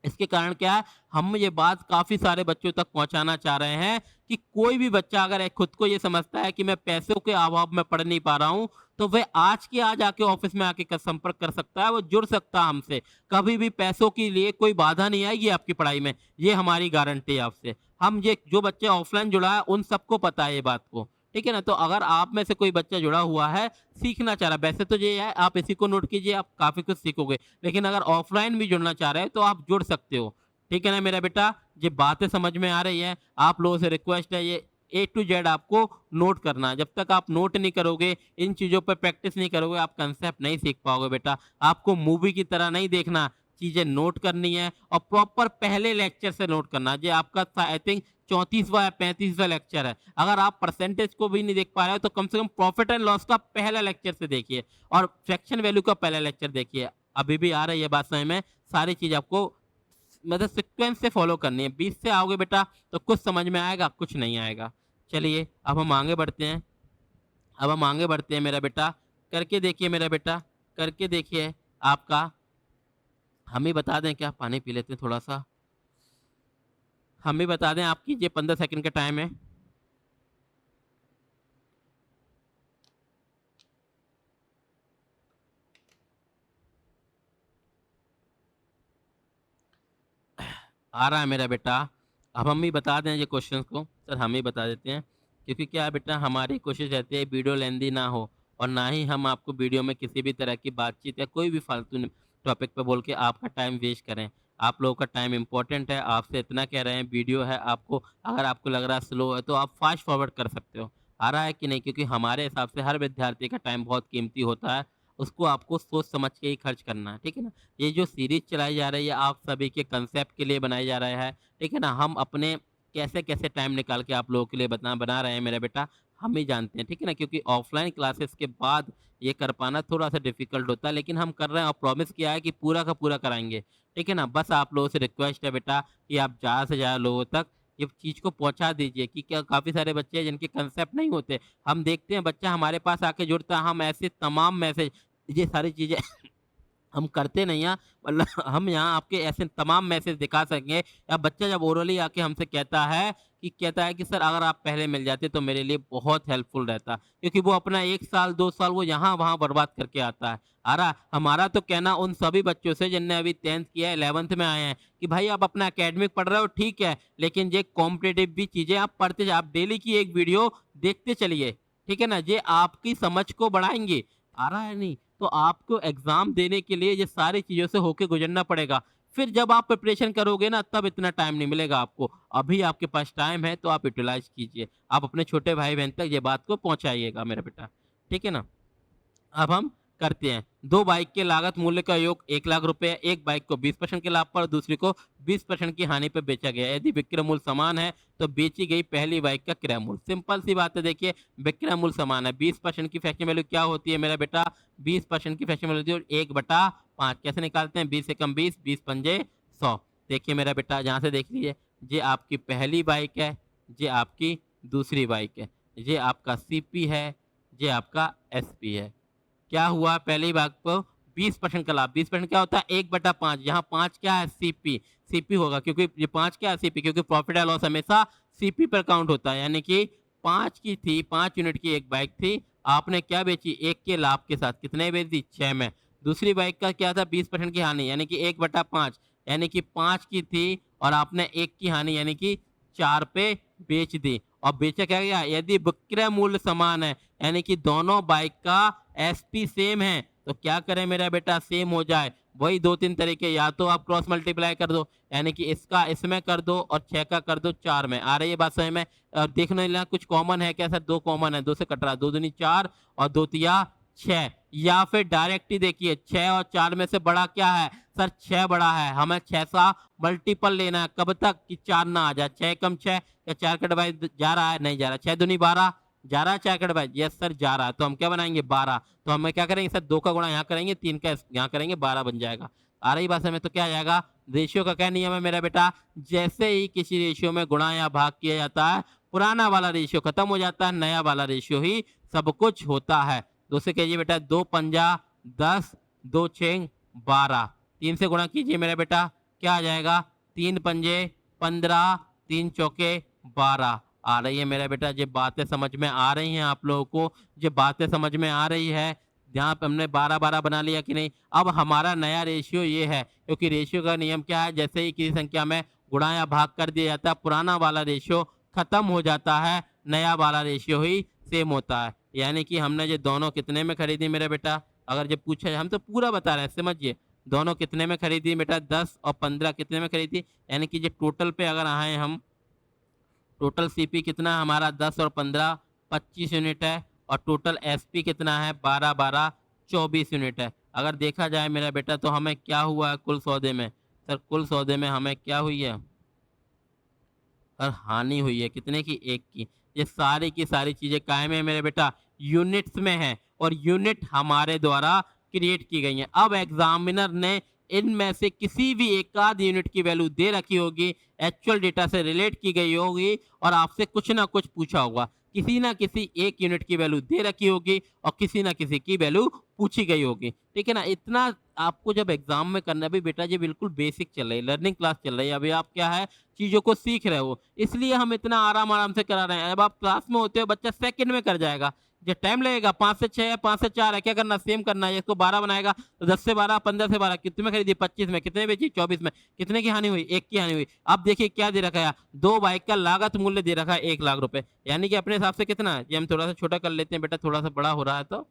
इसके कारण क्या है? हम ये बात काफ़ी सारे बच्चों तक पहुँचाना चाह रहे हैं कि कोई भी बच्चा अगर खुद को ये समझता है कि मैं पैसों के अभाव में पढ़ नहीं पा रहा हूँ, तो वह आज के आज आके ऑफ़िस में आके संपर्क कर सकता है, वो जुड़ सकता है हमसे। कभी भी पैसों के लिए कोई बाधा नहीं आएगी आपकी पढ़ाई में, ये हमारी गारंटी है आपसे। हम ये जो बच्चे ऑफ़लाइन जुड़ा है उन सबको पता है ये बात को। ठीक है ना? तो अगर आप में से कोई बच्चा जुड़ा हुआ है, सीखना चाह रहा है, वैसे तो ये है आप इसी को नोट कीजिए, आप काफ़ी कुछ सीखोगे। लेकिन अगर ऑफ़लाइन भी जुड़ना चाह रहे हैं तो आप जुड़ सकते हो। ठीक है ना मेरा बेटा? ये बातें समझ में आ रही है? आप लोगों से रिक्वेस्ट है ये ए टू जेड आपको नोट करना है। जब तक आप नोट नहीं करोगे, इन चीज़ों पर प्रैक्टिस नहीं करोगे, आप कंसेप्ट नहीं सीख पाओगे बेटा। आपको मूवी की तरह नहीं देखना, चीज़ें नोट करनी है और प्रॉपर पहले लेक्चर से नोट करना है। ये आपका आई थिंक 34वां या 35वां लेक्चर है। अगर आप परसेंटेज को भी नहीं देख पा रहे हो तो कम से कम प्रॉफिट एंड लॉस का पहला लेक्चर से देखिए और फ्रैक्शन वैल्यू का पहला लेक्चर देखिए। अभी भी आ रही है बात समझ में? सारी चीज़ आपको मतलब सीक्वेंस से फॉलो करनी है। 20 से आओगे बेटा तो कुछ समझ में आएगा, कुछ नहीं आएगा। चलिए अब हम आगे बढ़ते हैं। अब हम आगे बढ़ते हैं मेरा बेटा। करके देखिए मेरा बेटा, करके देखिए आपका। हम ही बता दें क्या? पानी पी लेते हैं थोड़ा सा। हम भी बता दें आपकी ये 15 सेकंड का टाइम है। आ रहा है मेरा बेटा। अब हम ही बता दें ये क्वेश्चंस को, सर हम ही बता देते हैं। क्योंकि क्या है बेटा, हमारी कोशिश रहती है वीडियो लेंदी ना हो और ना ही हम आपको वीडियो में किसी भी तरह की बातचीत या कोई भी फालतू टॉपिक पे बोल के आपका टाइम वेस्ट करें। आप लोगों का टाइम इम्पोर्टेंट है, आपसे इतना कह रहे हैं, वीडियो है आपको, अगर आपको लग रहा है स्लो है तो आप फास्ट फॉरवर्ड कर सकते हो। आ रहा है कि नहीं? क्योंकि हमारे हिसाब से हर विद्यार्थी का टाइम बहुत कीमती होता है, उसको आपको सोच समझ के ही खर्च करना है, ठीक है ना? ये जो सीरीज़ चलाई जा रही है आप सभी के कंसेप्ट के लिए बनाई जा रहा है, ठीक है ना? हम अपने कैसे-कैसे टाइम निकाल के आप लोगों के लिए बना बना रहे हैं मेरा बेटा, हम ही जानते हैं, ठीक है ना? क्योंकि ऑफ़लाइन क्लासेस के बाद ये कर पाना थोड़ा-सा डिफ़िकल्ट होता है, लेकिन हम कर रहे हैं और प्रॉमिस किया है कि पूरा का पूरा कराएँगे, ठीक है ना? बस आप लोगों से रिक्वेस्ट है बेटा कि आप ज़्यादा से ज़्यादा लोगों तक ये चीज़ को पहुँचा दीजिए कि क्या काफ़ी सारे बच्चे हैं जिनके कंसेप्ट नहीं होते। हम देखते हैं बच्चा हमारे पास आके जुड़ता है, हम ऐसे तमाम मैसेज ये सारी चीज़ें हम करते नहीं हैं, मतलब हम यहाँ आपके ऐसे तमाम मैसेज दिखा सकेंगे या बच्चा जब ओरली आके हमसे कहता है कि सर अगर आप पहले मिल जाते तो मेरे लिए बहुत हेल्पफुल रहता। क्योंकि वो अपना 1 साल 2 साल वो यहाँ-वहाँ बर्बाद करके आता है। आ रहा हमारा तो कहना उन सभी बच्चों से जिनने अभी 10th किया है, 11th में आए हैं कि भाई आप अपना एकेडमिक पढ़ रहे हो ठीक है, लेकिन ये कॉम्पिटिटिव भी चीज़ें आप पढ़ते जा आप डेली की एक वीडियो देखते चलिए, ठीक है ना? ये आपकी समझ को बढ़ाएँगे। आ रहा है नहीं? तो आपको एग्ज़ाम देने के लिए ये सारी चीज़ों से होके गुज़रना पड़ेगा। फिर जब आप प्रिपरेशन करोगे ना तब इतना टाइम नहीं मिलेगा आपको। अभी आपके पास टाइम है तो आप यूटिलाइज़ कीजिए। आप अपने छोटे भाई-बहन तक ये बात को पहुँचाइएगा मेरा बेटा। ठीक है ना? अब हम करते हैं। 2 बाइक के लागत मूल्य का योग 1 लाख रुपए है। एक बाइक को 20% के लाभ पर और दूसरी को 20% की हानि पर बेचा गया है। यदि विक्रय मूल्य समान है तो बेची गई पहली बाइक का क्रय मूल्य। सिंपल सी बात है देखिए, विक्रय मूल्य समान है। 20% की फ्रैक्शन वैल्यू क्या होती है मेरा बेटा? 20% की फ्रैक्शन वैल्यू होती है 1/5। कैसे निकालते हैं? 20 से कम 20, 20 पंजे 100। देखिए मेरा बेटा यहाँ से देख लीजिए, ये आपकी पहली बाइक है, ये आपकी दूसरी बाइक है, ये आपका सीपी है, ये आपका एसपी है। क्या हुआ पहली बात को 20% का लाभ 20% क्या होता है 1/5 यहाँ 5 क्या है सीपी सीपी होगा क्योंकि ये 5 क्या है सीपी क्योंकि प्रॉफिट एंड लॉस हमेशा सीपी पर काउंट होता है यानी कि 5 की थी 5 यूनिट की एक बाइक थी आपने क्या बेची 1 के लाभ के साथ कितने बेच दी 6 में दूसरी बाइक का क्या था 20% की हानि यानी कि 1/5 यानी कि 5 की थी और आपने 1 की हानि यानी कि 4 पे बेच दी और बेचा क्या गया यदि विक्रय मूल्य समान है यानी कि दोनों बाइक का एसपी सेम है तो क्या करें मेरा बेटा सेम हो जाए वही 2-3 तरीके या तो आप क्रॉस मल्टीप्लाई कर दो यानी कि इसका इसमें कर दो और 6 का कर दो 4 में आ रही है बात समझ में देखने लेना कुछ कॉमन है क्या सर 2 कॉमन है 2 से कट रहा 2 दूनी 4 और 2 तिया 6 या फिर डायरेक्ट ही देखिए 6 और 4 में से बड़ा क्या है सर 6 बड़ा है हमें 6 सा मल्टीपल लेना है कब तक कि 4 ना आ जाए 6 कम 6 या 4 का डिवाइड जा रहा है नहीं जा रहा 6 दूनी 12 जा रहा है 4 का डिवाइड यस सर जा रहा है तो हम क्या बनाएंगे 12 तो हमें क्या करेंगे सर 2 का गुणा यहाँ करेंगे 3 का यहाँ करेंगे 12 बन जाएगा आ रही बात में तो क्या आ जाएगा रेशियो का क्या नियम है मेरा बेटा जैसे ही किसी रेशियो में गुणा या भाग किया जाता है पुराना वाला रेशियो खत्म हो जाता है नया वाला रेशियो ही सब कुछ होता है दूसरे कहिए बेटा 2 पंजा 10 2 छेंग 12 3 से गुणा कीजिए मेरा बेटा क्या आ जाएगा 3 पंजे 15 3 चौके 12 आ रही है मेरा बेटा ये बातें समझ में आ रही हैं आप लोगों को ये बातें समझ में आ रही है जहाँ पे हमने 12-12 बना लिया कि नहीं अब हमारा नया रेशियो ये है क्योंकि रेशियो का नियम क्या है जैसे ही किसी संख्या में गुणा या भाग कर दिया जाता है पुराना वाला रेशियो खत्म हो जाता है नया वाला रेशियो ही सेम होता है यानी कि हमने ये दोनों कितने में खरीदी मेरा बेटा अगर जब पूछा जाए हम तो पूरा बता रहे हैं समझिए दोनों कितने में खरीदी बेटा 10 और 15 कितने में खरीदी यानी कि ये टोटल पे अगर आए हम टोटल सीपी कितना है हमारा 10 और 15 25 यूनिट है और टोटल एसपी कितना है 12-12 24 यूनिट है अगर देखा जाए मेरा बेटा तो हमें क्या हुआ है कुल सौदे में सर कुल सौदे में हमें क्या हुई है और हानि हुई है कितने की एक की ये सारी की सारी चीज़ें कायम है मेरे बेटा यूनिट्स में है और यूनिट हमारे द्वारा क्रिएट की गई हैं अब एग्जामिनर ने इनमें से किसी भी एक आध यूनिट की वैल्यू दे रखी होगी एक्चुअल डेटा से रिलेट की गई होगी और आपसे कुछ ना कुछ पूछा होगा किसी ना किसी एक यूनिट की वैल्यू दे रखी होगी और किसी ना किसी की वैल्यू पूछी गई होगी ठीक है ना इतना आपको जब एग्जाम में करना भी बेटा जी बिल्कुल बेसिक चल रही है लर्निंग क्लास चल रही है अभी आप क्या है चीज़ों को सीख रहे हो इसलिए हम इतना आराम आराम से करा रहे हैं अब आप क्लास में होते हो बच्चा सेकंड में कर जाएगा जो टाइम लगेगा 5 से 6 है 5 से 4 है क्या करना सेम करना है इसको 12 बनाएगा तो 10 से 12 15 से 12 कितने में खरीदी 25 में कितने बेची 24 में कितने की हानि हुई 1 की हानि हुई अब देखिए क्या दे रखा है 2 बाइक का लागत मूल्य दे रखा है 1 लाख रुपए यानी कि अपने हिसाब से कितना है ये हम थोड़ा सा छोटा कर लेते हैं बेटा थोड़ा सा बड़ा हो रहा है तो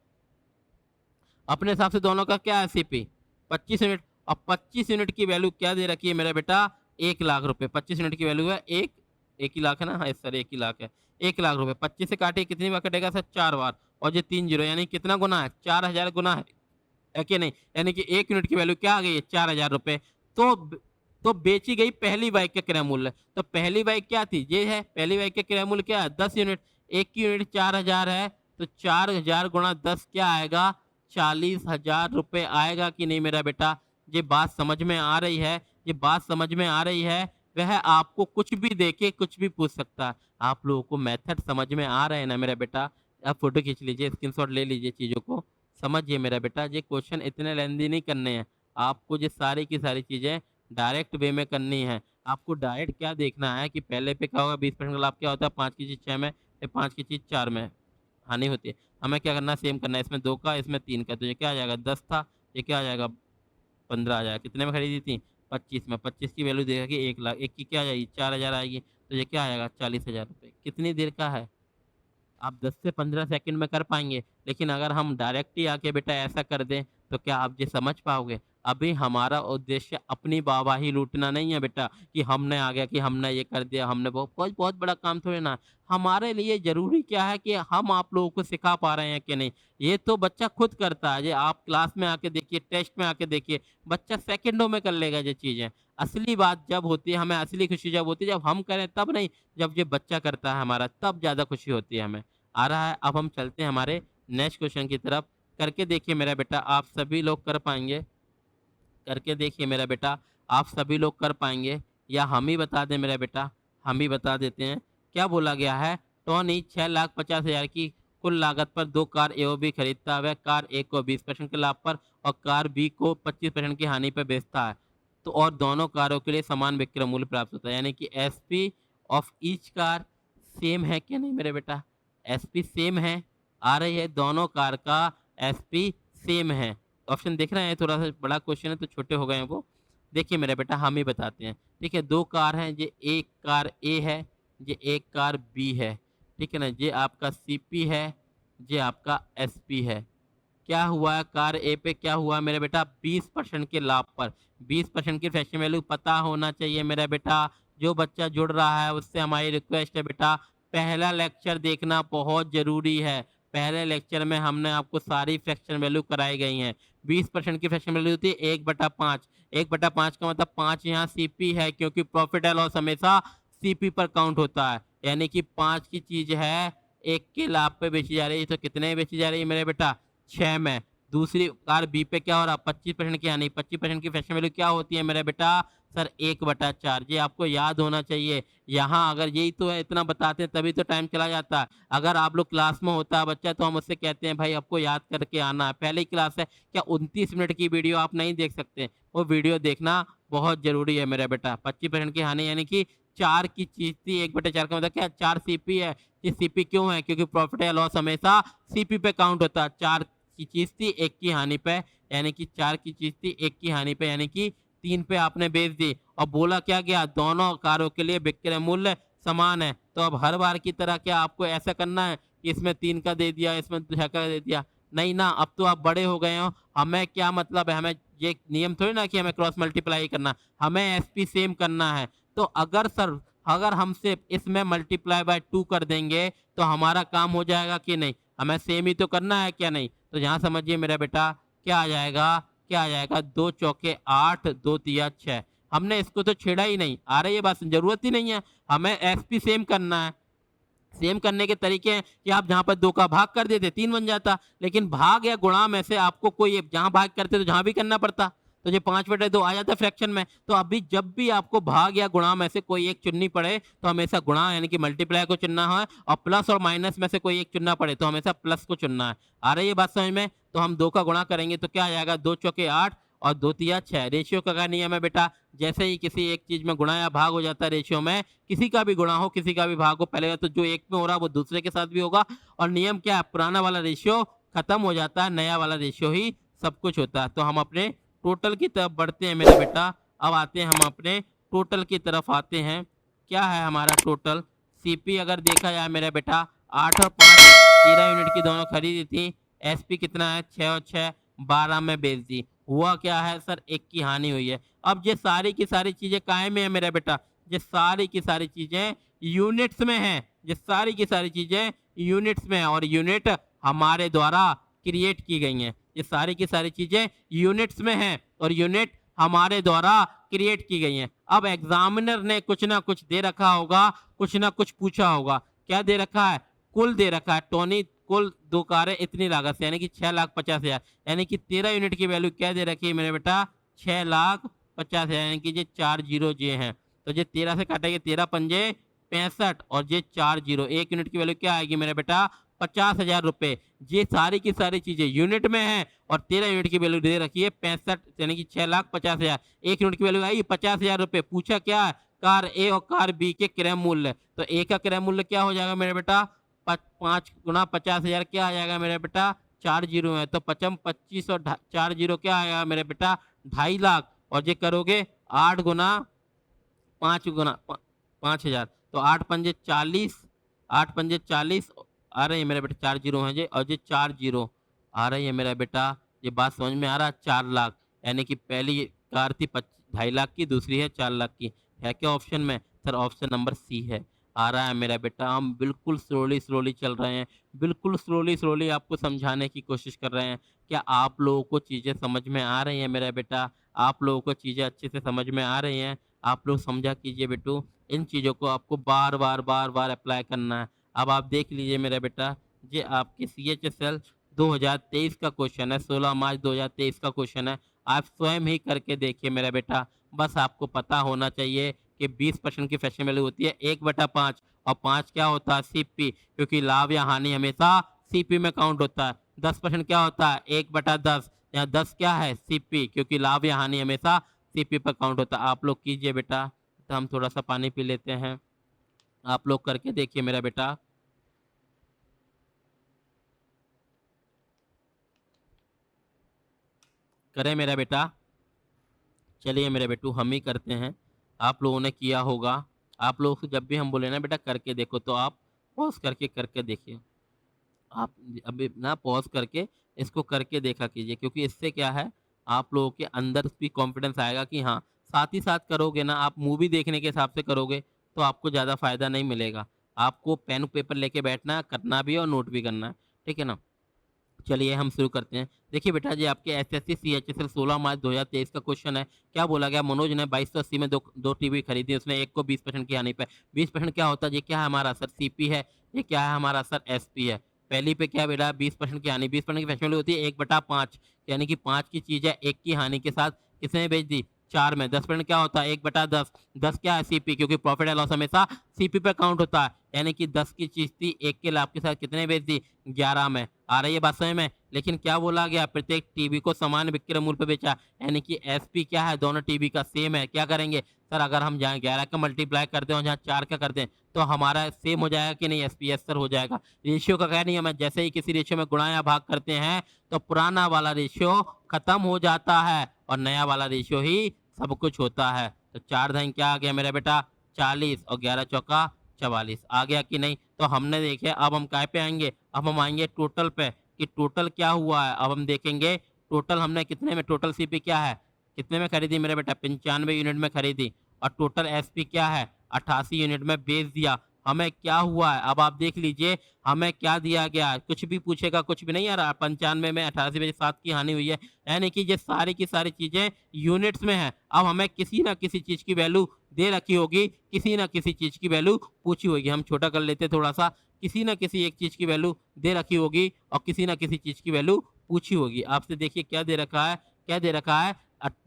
अपने हिसाब से दोनों का क्या है सीपी 25 यूनिट, और 25 यूनिट की वैल्यू क्या दे रखी है मेरा बेटा, 1 लाख रुपए। 25 यूनिट की वैल्यू है एक ही लाख है ना, हाँ सर 1 ही लाख है, 1 लाख रुपए। 25 से काटिए कितनी बार कटेगा सर, 4 बार, और ये 3 जीरो यानी कितना गुना है, 4000 गुना है कि नहीं, यानी कि 1 यूनिट की वैल्यू क्या आ गई है, 4000 रुपए। तो बेची गई पहली बाइक का क्रय मूल्य। तो पहली बाइक क्या थी, ये है पहली बाइक का क्रय मूल्य क्या है, 10 यूनिट। एक की यूनिट 4000 है, तो 4000 गुणा 10 क्या आएगा, 40,000 रुपए आएगा कि नहीं मेरा बेटा। ये बात समझ में आ रही है, ये बात समझ में आ रही है। वह आपको कुछ भी देके कुछ भी पूछ सकता है। आप लोगों को मेथड समझ में आ रहे हैं ना मेरा बेटा। आप फोटो खींच लीजिए, स्क्रीनशॉट ले लीजिए, चीज़ों को समझिए मेरा बेटा। ये क्वेश्चन इतने लेंदी नहीं करने हैं, आपको ये सारी की सारी चीज़ें डायरेक्ट वे में करनी है। आपको डायरेक्ट क्या देखना है कि पहले पे क्या होगा, 20% का लाभ क्या होता है, 5 की चीज़ 6 में, या 5 की चीज़ 4 में हानि होती है। हमें क्या करना है, सेम करना है, इसमें 2 का इसमें 3 का, तो ये क्या आ जाएगा, 10 था, ये क्या आ जाएगा, 15 आ जाएगा। कितने में खरीदी थी, 25 में। 25 की वैल्यू देगा कि 1 लाख, एक की क्या आ जाएगी, 4000 आएगी, तो ये क्या आएगा, 40,000 रुपये। कितनी देर का है, आप 10 से 15 सेकंड में कर पाएँगे, लेकिन अगर हम डायरेक्ट ही आके बेटा ऐसा कर दें, तो क्या आप ये समझ पाओगे? अभी हमारा उद्देश्य अपनी वाहवाही लूटना नहीं है बेटा, कि हमने आ गया, कि हमने ये कर दिया, हमने वो कोई बहुत बड़ा काम थोड़ी ना है। हमारे लिए ज़रूरी क्या है कि हम आप लोगों को सिखा पा रहे हैं कि नहीं। ये तो बच्चा खुद करता है, ये आप क्लास में आके देखिए, टेस्ट में आके देखिए, बच्चा सेकंडों में कर लेगा ये चीज़ें। असली बात जब होती है, हमें असली खुशी जब होती है, जब हम करें तब नहीं, जब ये बच्चा करता है हमारा, तब ज़्यादा खुशी होती है हमें। आ रहा है, अब हम चलते हैं हमारे नेक्स्ट क्वेश्चन की तरफ। करके देखिए मेरा बेटा, आप सभी लोग कर पाएँगे। करके देखिए मेरा बेटा, आप सभी लोग कर पाएँगे, या हम ही बता दें मेरा बेटा, हम ही बता देते हैं। क्या बोला गया है, टोनी 6,50,000 की कुल लागत पर 2 कार ए और बी खरीदता है। वह कार ए को 20% के लाभ पर और कार बी को 25% की हानि पर बेचता है। तो और दोनों कारों के लिए समान विक्रय मूल्य प्राप्त होता है, यानी कि SP of each car same है क्या नहीं मेरे बेटा, एसपी सेम है, आ रही है, दोनों कार का एसपी सेम है। ऑप्शन देख रहे हैं, थोड़ा सा बड़ा क्वेश्चन है तो छोटे हो गए हैं वो। देखिए मेरा बेटा, हम ही बताते हैं। ठीक है, 2 कार हैं, ये एक कार ए है, ये एक कार बी है। ठीक है ना, ये आपका सीपी है, ये आपका एसपी है। क्या हुआ कार ए पे, क्या हुआ मेरे बेटा, 20% के लाभ पर। 20% की फैक्शन वैल्यू पता होना चाहिए मेरा बेटा। जो बच्चा जुड़ रहा है उससे हमारी रिक्वेस्ट है बेटा, पहला लेक्चर देखना बहुत ज़रूरी है। पहले लेक्चर में हमने आपको सारी फ्रैक्शन वैल्यू कराई गई हैं। 20% की फ्रैक्शन वैल्यू होती है 1/5। 1/5 का मतलब 5 यहाँ सीपी है, क्योंकि प्रॉफिट एंड लॉस हमेशा सीपी पर काउंट होता है। यानी कि 5 की चीज़ है, 1 के लाभ पे बेची जा रही है, तो कितने बेची जा रही है मेरे बेटा, 6 में। दूसरी कार बी पे क्या हो रहा है, 25% की हानि। 25% की फैक्शन वैल्यू क्या होती है मेरा बेटा, सर 1/4। ये आपको याद होना चाहिए। यहाँ अगर यही तो है, इतना बताते हैं तभी तो टाइम चला जाता है। अगर आप लोग क्लास में होता है बच्चा, तो हम उससे कहते हैं भाई आपको याद करके आना है, पहली क्लास है, क्या 29 मिनट की वीडियो आप नहीं देख सकते, वो वीडियो देखना बहुत ज़रूरी है मेरा बेटा। 25% की हानि यानी कि 4 की चीज़ थी, 1/4 का मतलब क्या, 4 सीपी है। ये सीपी क्यों है, क्योंकि प्रॉफिट या लॉस हमेशा सीपी पे काउंट होता है। 4 की चीज़ थी, 1 की हानि पे, यानी कि 4 की चीज़ थी, 1 की हानि पे, यानी कि 3 पे आपने बेच दी। और बोला क्या गया, दोनों कारों के लिए विक्रय मूल्य समान है। तो अब हर बार की तरह क्या आपको ऐसा करना है कि इसमें 3 का दे दिया, इसमें 6 का दे दिया, नहीं ना। अब तो आप बड़े हो गए हो, हमें क्या मतलब है, हमें ये नियम थोड़ी ना कि हमें क्रॉस मल्टीप्लाई करना, हमें एसपी सेम करना है। तो अगर सर, अगर हम सिर्फ इसमें मल्टीप्लाई बाय 2 कर देंगे तो हमारा काम हो जाएगा कि नहीं, हमें सेम ही तो करना है क्या नहीं। तो यहाँ समझिए मेरा बेटा, क्या आ जाएगा, क्या आ जाएगा, 2 चौके 8, 2 तिया 6। हमने इसको तो छेड़ा ही नहीं, आ रही है बात, जरूरत ही नहीं है, हमें एसपी सेम करना है। सेम करने के तरीके हैं कि आप जहाँ पर 2 का भाग कर देते 3 बन जाता, लेकिन भाग या गुणा में से आपको कोई जहाँ भाग करते तो जहाँ भी करना पड़ता, तो ये 5/2 आ जाता फ्रैक्शन में। तो अभी जब भी आपको भाग या गुणा में से कोई एक चुननी पड़े, तो हमेशा गुणा यानी कि मल्टीप्लाई को चुनना है, और प्लस और माइनस में से कोई एक चुनना पड़े तो हमेशा प्लस को चुनना है। आ रही है बात समझ में। तो हम 2 का गुणा करेंगे तो क्या आ जाएगा, 2 चौके 8 और 2 तिया 6। रेशियो का क्या नियम है बेटा, जैसे ही किसी एक चीज में गुणा या भाग हो जाता है रेशियो में, किसी का भी गुणा हो किसी का भी भाग हो, पहले तो जो एक में हो रहा है वो दूसरे के साथ भी होगा। और नियम क्या है, पुराना वाला रेशियो खत्म हो जाता है, नया वाला रेशियो ही सब कुछ होता है। तो हम अपने टोटल की तरफ बढ़ते हैं मेरे बेटा। अब आते हैं हम अपने टोटल की तरफ आते हैं। क्या है हमारा टोटल, सीपी अगर देखा जाए मेरा बेटा, 8 और 5 13 यूनिट की दोनों खरीदी थी। एसपी कितना है, 6 और 6 12 में बेच दी। हुआ क्या है सर, 1 की हानि हुई है। अब ये सारी की सारी चीज़ें काहे में है मेरा बेटा? ये सारी की सारी चीज़ें यूनिट्स में हैं। ये सारी की सारी चीज़ें यूनिट्स में हैं और यूनिट हमारे द्वारा क्रिएट की गई हैं। ये सारी की सारी चीज़ें यूनिट्स में हैं और यूनिट हमारे द्वारा क्रिएट की गई हैं। अब एग्ज़ामिनर ने कुछ ना कुछ दे रखा होगा, कुछ ना कुछ पूछा होगा। क्या दे रखा है? कुल दे रखा है। टोनी कुल 2 कारें इतनी लागत से, यानी कि 6,50,000, यानी कि 13 यूनिट की वैल्यू क्या दे रखी है मेरे बेटा? 6,50,000, यानी कि ये 4 जीरो ये हैं। तो ये 13 से काटेंगे, 13 पंजे 65 और ये 4 जीरो, 1 यूनिट की वैल्यू क्या आएगी मेरे बेटा? 50,000 रुपए। ये सारी की सारी चीज़ें यूनिट में हैं और 13 यूनिट की वैल्यू दे रखी है 65, यानी कि 6,50,000। 1 यूनिट की वैल्यू आई 50,000 रुपए। पूछा क्या है? कार ए और कार बी के क्रय मूल्य। तो ए का क्रय मूल्य क्या हो जाएगा मेरे बेटा? 5 गुना 50,000 क्या आ जाएगा मेरे बेटा? 4 जीरो है तो 25 और 4 जीरो क्या आएगा मेरे बेटा? 2.5 लाख। और ये करोगे 8 गुना 5 गुना 5,000, तो 8 पंजे 40, 8 पंजे 40 आ रही है मेरे बेटा, 4 जीरो हैं ये, और ये 4 जीरो आ रही है मेरा बेटा। ये बात समझ में आ रहा है? 4 लाख, यानी कि पहली कार थी 2.5 लाख की, दूसरी है 4 लाख की। है क्या ऑप्शन में? सर ऑप्शन नंबर सी है। आ रहा है मेरा बेटा। हम बिल्कुल स्लोली स्लोली चल रहे हैं, बिल्कुल स्लोली स्लोली आपको समझाने की कोशिश कर रहे हैं। क्या आप लोगों को चीज़ें समझ में आ रही हैं मेरा बेटा? आप लोगों को चीज़ें अच्छे से समझ में आ रही हैं? आप लोग समझा कीजिए बेटू, इन चीज़ों को आपको बार-बार अप्लाई करना है। अब आप देख लीजिए मेरा बेटा, ये आपके सीएचएसएल 2023 का क्वेश्चन है, 16 मार्च 2023 का क्वेश्चन है। आप स्वयं ही करके देखिए मेरा बेटा। बस आपको पता होना चाहिए कि 20% की फ्रैक्शन वैल्यू होती है 1/5 और 5 क्या होता है? सीपी, क्योंकि लाभ या हानि हमेशा सीपी में काउंट होता है। 10% क्या होता है? 1/10, यहाँ 10 क्या है? सीपी, क्योंकि लाभ या हानि हमेशा सीपी पर काउंट होता है। आप लोग कीजिए बेटा। तो हम थोड़ा-सा पानी पी लेते हैं। आप लोग करके देखिए मेरा बेटा। करें मेरा बेटा? चलिए मेरे बेटू, हम ही करते हैं। आप लोगों ने किया होगा। आप लोगों को जब भी हम बोले ना बेटा करके देखो, तो आप पॉज़ करके देखिए। आप अभी ना पॉज़ करके इसको करके देखा कीजिए, क्योंकि इससे क्या है, आप लोगों के अंदर भी कॉन्फिडेंस आएगा कि हाँ, साथ ही साथ करोगे ना, आप मूवी देखने के हिसाब से करोगे, तो आपको ज़्यादा फ़ायदा नहीं मिलेगा। आपको पेन पेपर लेके बैठना है, करना भी है और नोट भी करना है। ठीक है ना? चलिए हम शुरू करते हैं। देखिए बेटा, ये आपके एसएससी सीएचएसएल 16 मार्च 2023 का क्वेश्चन है। क्या बोला गया? मनोज ने 2280 में दो टीवी खरीदी, उसने एक को 20% की हानि पे। 20% क्या होता है? ये क्या है हमारा सर? सीपी है। ये क्या है हमारा सर? एसपी है। पहली पे क्या बेटा? 20% की हानि, 20% की फैक्शन वैल्यू होती है 1/5, यानी कि 5 की चीज़ है, 1 की हानि के साथ किसने बेच दी? 4 में। 10% क्या होता है? 1/10। 10 क्या है? सीपी, क्योंकि प्रॉफिट एंड लॉस हमेशा सीपी पे काउंट होता है, यानी कि 10 की चीज़ थी, 1 के लाभ के साथ कितने बेच दी? 11 में। आ रही है बात समझ में? लेकिन क्या बोला गया? प्रत्येक टीवी को समान विक्रय मूल्य पे बेचा, यानी कि एसपी क्या है? दोनों टीवी का सेम है। क्या करेंगे सर? अगर हम जहाँ 11 का मल्टीप्लाई कर दें और जहाँ 4 का कर दें, तो हमारा सेम हो जाएगा कि नहीं? एसपी? यस सर, हो जाएगा। रेशियो का क्या नियम है? जैसे ही किसी रेशियो में गुणा या भाग करते हैं, तो पुराना वाला रेशियो खत्म हो जाता है और नया वाला रेशियो ही सब कुछ होता है। तो 4 धन क्या आ गया मेरा बेटा? 40 और 11 चौका 44। आ गया कि नहीं? तो हमने देखे, अब हम काय पे आएँगे? अब हम आएँगे टोटल पे, कि टोटल क्या हुआ है। अब हम देखेंगे टोटल हमने कितने में, टोटल सीपी क्या है? कितने में खरीदी मेरे बेटा? 95 यूनिट में खरीदी। और टोटल एसपी क्या है? 88 यूनिट में बेच दिया। हमें क्या हुआ है? अब आप देख लीजिए, हमें क्या दिया गया है? कुछ भी पूछेगा, कुछ भी नहीं आ रहा। 95 में 88 में 7 की हानि हुई है, यानी कि ये सारी की सारी चीज़ें यूनिट्स में है। अब हमें किसी ना किसी चीज़ की वैल्यू दे रखी होगी, किसी ना किसी चीज़ की वैल्यू पूछी होगी। हम छोटा कर लेते थोड़ा-सा। किसी न किसी एक चीज़ की वैल्यू दे रखी होगी और किसी न किसी चीज़ की वैल्यू पूछी होगी। आपसे देखिए क्या दे रखा है? क्या दे रखा है?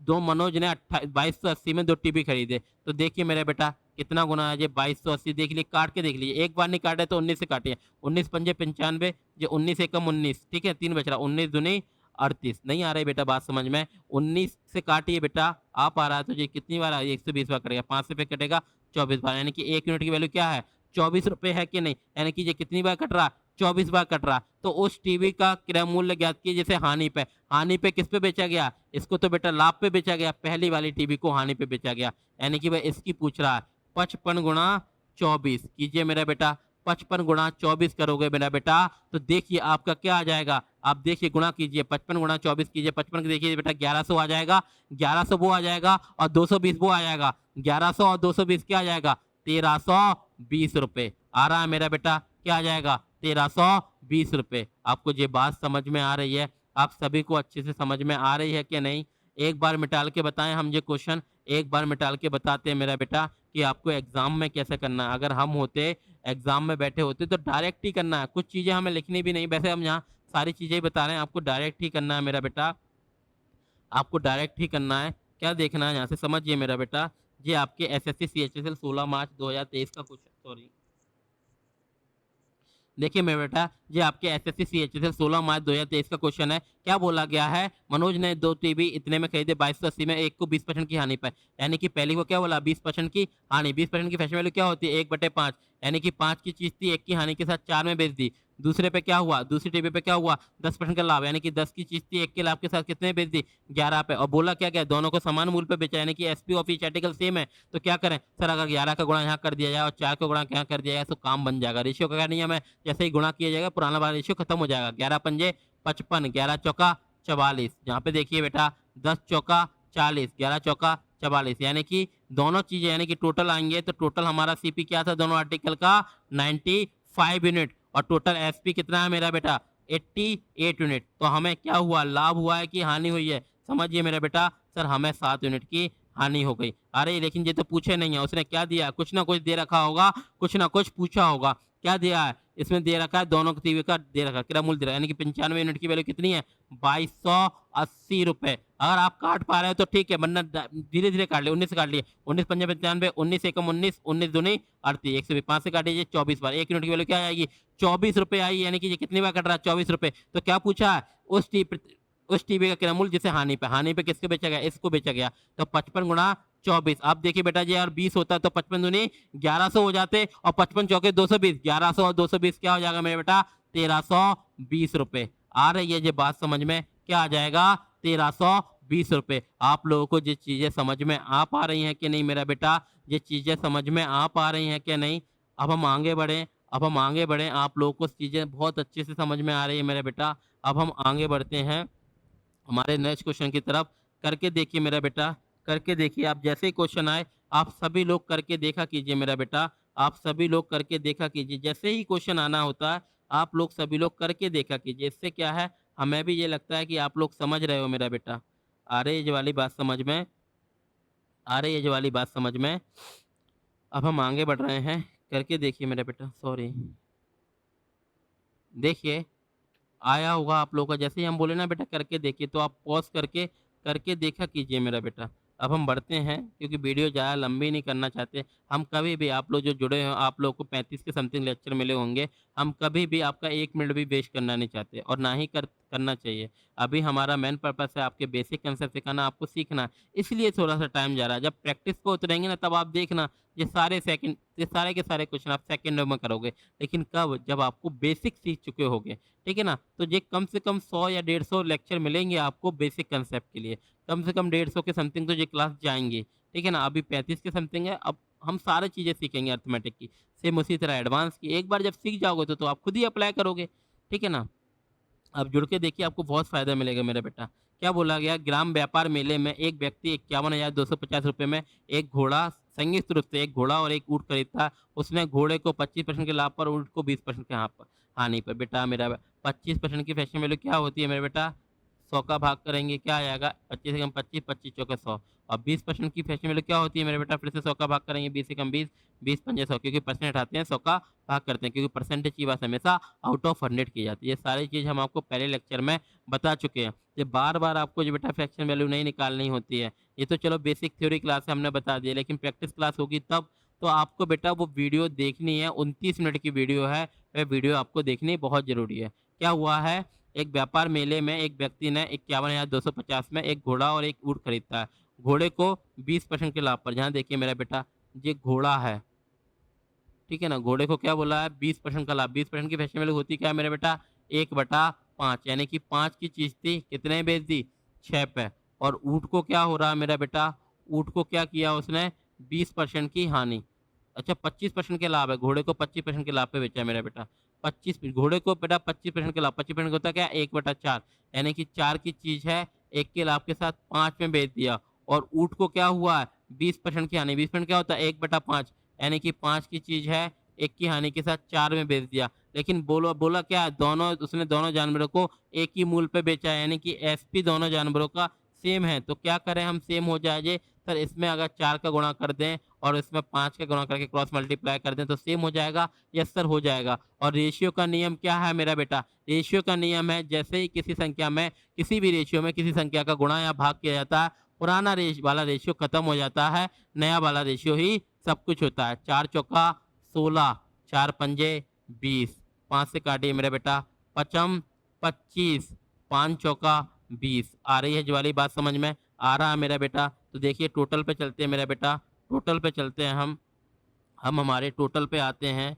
2 मनोज ने 2280 में 2 टीवी खरीदे। तो देखिए मेरा बेटा, कितना गुना है ये? 2280 देख लिए, काट के देख लीजिए। एक बार नहीं काटे तो 19 से काटिए। 19 पंजे 95, ये 19 एकम 19, ठीक है? 3 बच रहा। 19 दूनी 38। नहीं आ रही बेटा बात समझ में? 19 से काटिए बेटा, आ पा रहा है तो ये कितनी बार आ, 120 बार कटेगा। 5 से पे कटेगा 24 बार, यानी कि 1 यूनिट की वैल्यू क्या है? 24 रुपए है कि नहीं? यानी कि ये कितनी बार कट रहा? 24 बार कट रहा। तो उस टीवी का क्रय मूल्य ज्ञात कीजिए, जैसे हानि पे। हानि पे किस पे बेचा गया? इसको तो बेटा लाभ पे बेचा गया, पहली वाली टीवी को हानि पे बेचा गया, यानी कि वह इसकी पूछ रहा है। 55 गुणा 24 कीजिए मेरा बेटा। 55 गुणा 24 करोगे मेरा बेटा तो देखिए आपका क्या आ जाएगा। आप देखिए गुणा कीजिए, 55 गुणा 24 कीजिए, 55 देखिए बेटा 1100 आ जाएगा, 1100 वो आ जाएगा और 220 वो आ जाएगा। 1100 और 220 क्या आ जाएगा? 1320 रुपए आ रहा है मेरा बेटा। क्या आ जाएगा? 1320 रुपए। आपको ये बात समझ में आ रही है? आप सभी को अच्छे से समझ में आ रही है कि नहीं? एक बार मिटाल के बताएं हम ये क्वेश्चन, एक बार मिटाल के बताते हैं मेरा बेटा कि आपको एग्जाम में कैसे करना है। अगर हम होते एग्जाम में बैठे होते तो डायरेक्ट ही करना है, कुछ चीजें हमें लिखनी भी नहीं। वैसे हम यहाँ सारी चीजें ही बता रहे हैं, आपको डायरेक्ट ही करना है मेरा बेटा, आपको डायरेक्ट ही करना है। क्या देखना है यहाँ से समझिए मेरा बेटा, ये आपके एसएससी सीएचएसएल 16 मार्च 2023 का क्वेश्चन, सॉरी देखिए मेरा बेटा, ये आपके एसएससी सीएचएसएल 16 मार्च 2023 का क्वेश्चन है। क्या बोला गया है? मनोज ने 2 टीवी इतने में खरीदे 2280 में, एक को 20% की हानि पर। यानी कि पहली को क्या बोला? 20% की हानि। 20% की फैशन वैल्यू क्या होती है? 1/5। यानी कि 5 की चीज थी, 1 की हानि के साथ 4 में बेच दी। दूसरे पे क्या हुआ? दूसरी टीवी पे क्या हुआ? 10% का लाभ, यानी कि 10 की चीज थी, 1 के लाभ के साथ कितने बेच दी? 11 पे। और बोला क्या क्या? दोनों को समान मूल्य पे बेचा, यानी कि SP of each article same है। तो क्या करें सर? अगर 11 का गुणा यहाँ कर दिया जाए और 4 का गुणा यहाँ कर दिया जाए तो काम बन जाएगा। रेशियो का नियम है, जैसे ही गुणा किया जाएगा पुराना वाला रेशियो खत्म हो जाएगा। 11 पंजे 55, 11 चौका 44। यहाँ पे देखिए बेटा 10 चौका 40, 11 चौका 44, यानी कि दोनों चीजें यानी कि टोटल आएंगे तो टोटल हमारा सीपी क्या था दोनों आर्टिकल का? 95 यूनिट। और टोटल एसपी कितना है मेरा बेटा? 88 यूनिट। तो हमें क्या हुआ? लाभ हुआ है कि हानि हुई है? समझिए मेरा बेटा, सर हमें 7 यूनिट की हानि हो गई। अरे लेकिन ये तो पूछे नहीं है, उसने क्या दिया? कुछ ना कुछ दे रखा होगा, कुछ ना कुछ पूछा होगा। क्या दिया है? इसमें दे रखा है दोनों टीवी का दे रखा है कितना मूल्य दे रहा है, यानी कि 95 यूनिट की वैल्यू कितनी है? 2280 रुपए। अगर आप काट पा रहे हो तो ठीक है, वरना धीरे धीरे काट लिए। 19 से काट लिए, 19 पंजे 95, 19 एकम 19, 19 दूनी 38, 105 से काटिए 24 बार। 1 यूनिट की वैल्यू क्या आएगी? 24 रुपए आई, यानी कि ये कितनी बार कट रहा है? 24 रुपए। तो क्या पूछा है? उस टीवी का कितना मूल्य जिसे हानि पे किसको बेचा गया? इसको बेचा गया। तो 55 गुणा 24। आप देखिए बेटा जी, यार 20 होता है तो 55 दूनी 1100 हो जाते, और 55 चौके 220, 1100 और 220 क्या हो जाएगा मेरे बेटा? 1320 रुपए। आ रही है ये बात समझ में? क्या आ जाएगा? 1320 रुपए। आप लोगों को ये चीजें समझ में आ पा रही हैं कि नहीं मेरा बेटा? ये चीजें समझ में आ पा रही हैं कि नहीं? अब हम आगे बढ़े, अब हम आगे बढ़े। आप लोगों को चीजें बहुत अच्छे से समझ में आ रही है मेरे बेटा। अब हम आगे बढ़ते हैं हमारे नेक्स्ट क्वेश्चन की तरफ। करके देखिए मेरा बेटा, करके देखिए। आप जैसे ही क्वेश्चन आए आप सभी लोग करके देखा कीजिए मेरा बेटा, आप सभी लोग करके देखा कीजिए। जैसे ही क्वेश्चन आना होता है आप लोग सभी लोग करके देखा कीजिए। इससे क्या है, हमें भी ये लगता है कि आप लोग समझ रहे हो मेरा बेटा। आ रही है ये वाली बात समझ में? आ रही है ये वाली बात समझ में? अब हम आगे बढ़ रहे हैं। करके देखिए मेरा बेटा, सॉरी देखिए आया होगा आप लोगों का। जैसे ही हम बोले ना बेटा करके देखिए, तो आप पॉज करके करके देखा कीजिए मेरा बेटा। अब हम बढ़ते हैं क्योंकि वीडियो ज़्यादा लंबी नहीं करना चाहते। हम कभी भी आप लोग जो जुड़े हैं, आप लोग को 35 के समथिंग लेक्चर मिले होंगे। हम कभी भी आपका 1 मिनट भी वेस्ट करना नहीं चाहते, और ना ही करना चाहिए। अभी हमारा मेन पर्पस है आपके बेसिक कंसेप्ट सिखाना, आपको सीखना। इसलिए थोड़ा सा टाइम जा रहा है। जब प्रैक्टिस पे उतरेंगे ना तब आप देखना ये सारे के सारे क्वेश्चन आप सेकंडों में करोगे। लेकिन कब? जब आपको बेसिक सीख चुके होगे, ठीक है ना? तो ये कम से कम 100 या 150 लेक्चर मिलेंगे आपको बेसिक कंसेप्ट के लिए। कम से कम 150 के समथिंग तो ये क्लास जाएंगे, ठीक है ना? अभी 35 के समथिंग है। अब हम सारी चीज़ें सीखेंगे अर्थमेटिक की, सेम उसी तरह एडवांस की। एक बार जब सीख जाओगे तो आप खुद ही अप्लाई करोगे, ठीक है ना? अब जुड़ के देखिए, आपको बहुत फ़ायदा मिलेगा मेरा बेटा। क्या बोला गया? ग्राम व्यापार मेले में एक व्यक्ति 51,250 रुपये में एक घोड़ा, संयुक्त रूप से एक घोड़ा और एक ऊँट खरीदता। उसने घोड़े को 25% के लाभ पर, ऊँट को 20% के हानि पर। बेटा मेरा 25% की फैशन वैल्यू क्या होती है मेरे बेटा? 100 का भाग करेंगे क्या आ जाएगा? 25 से कम 25, 25 चौके 100। और 20% की फैशन वैल्यू क्या होती है मेरे बेटा? फिर से 100 का भाग करेंगे, 20 से कम 20, 20 पंजे 100, क्योंकि परसेंट हटाते हैं 100 का भाग करते हैं, क्योंकि परसेंटेज की बात हमेशा आउट ऑफ 100 की जाती है। ये सारी चीज़ हम आपको पहले लेक्चर में बता चुके हैं। ये बार बार आपको जो बेटा फ्रैक्शन वैल्यू नहीं निकालनी होती है। ये तो चलो बेसिक थ्योरी क्लास से हमने बता दिया, लेकिन प्रैक्टिस क्लास होगी तब। तो आपको बेटा वो वीडियो देखनी है, 29 मिनट की वीडियो है। वह वीडियो आपको देखनी बहुत ज़रूरी है। क्या हुआ है? एक व्यापार मेले में एक व्यक्ति ने 51,250 में एक घोड़ा और एक ऊँट खरीदता है। घोड़े को 20% के लाभ पर। जहाँ देखिए मेरा बेटा, ये घोड़ा है, ठीक है ना? घोड़े को क्या बोला है? 20% का लाभ। 20% की फैशन वैल्यू होती क्या है मेरे बेटा? 1/5, यानी कि 5 की चीज़ थी, कितने बेच दी? 6 पे। और ऊँट को क्या हो रहा है मेरा बेटा? ऊँट को क्या किया उसने? 20% की हानि। अच्छा 25% के लाभ है, घोड़े को 25% के लाभ पे बेचा है मेरा बेटा। 25 घोड़े को बेटा 25% के लाभ, 25% होता क्या है 1/4, यानी कि 4 की चीज़ है, 1 के लाभ के साथ 5 में बेच दिया। और ऊँट को क्या हुआ है 20% की हानि, 20% क्या होता है 1/5, यानी कि 5 की चीज़ है, 1 की हानि के साथ 4 में बेच दिया। लेकिन बोला बोला क्या है दोनों उसने दोनों जानवरों को एक ही मूल्य पे बेचा है, यानी कि एसपी दोनों जानवरों का सेम है। तो क्या करें हम सेम हो जाए सर, इसमें अगर 4 का गुणा कर दें और इसमें 5 का गुणा करके क्रॉस मल्टीप्लाई कर दें तो सेम हो जाएगा? यस सर हो जाएगा। और रेशियो का नियम क्या है मेरा बेटा? रेशियो का नियम है जैसे ही किसी संख्या में किसी भी रेशियो में किसी संख्या का गुणा या भाग किया जाता है, पुराना वाला रेशियो खत्म हो जाता है, नया वाला रेशियो ही सब कुछ होता है। 4 चौका 16, 4 पंजे 20, 5 से काटिए मेरा बेटा, पचम 25, 5 चौका 20। आ रही है जो वाली बात समझ में? आ रहा है मेरा बेटा? तो देखिए टोटल पे चलते हैं मेरा बेटा, टोटल पे चलते हैं हम हमारे टोटल पे आते हैं।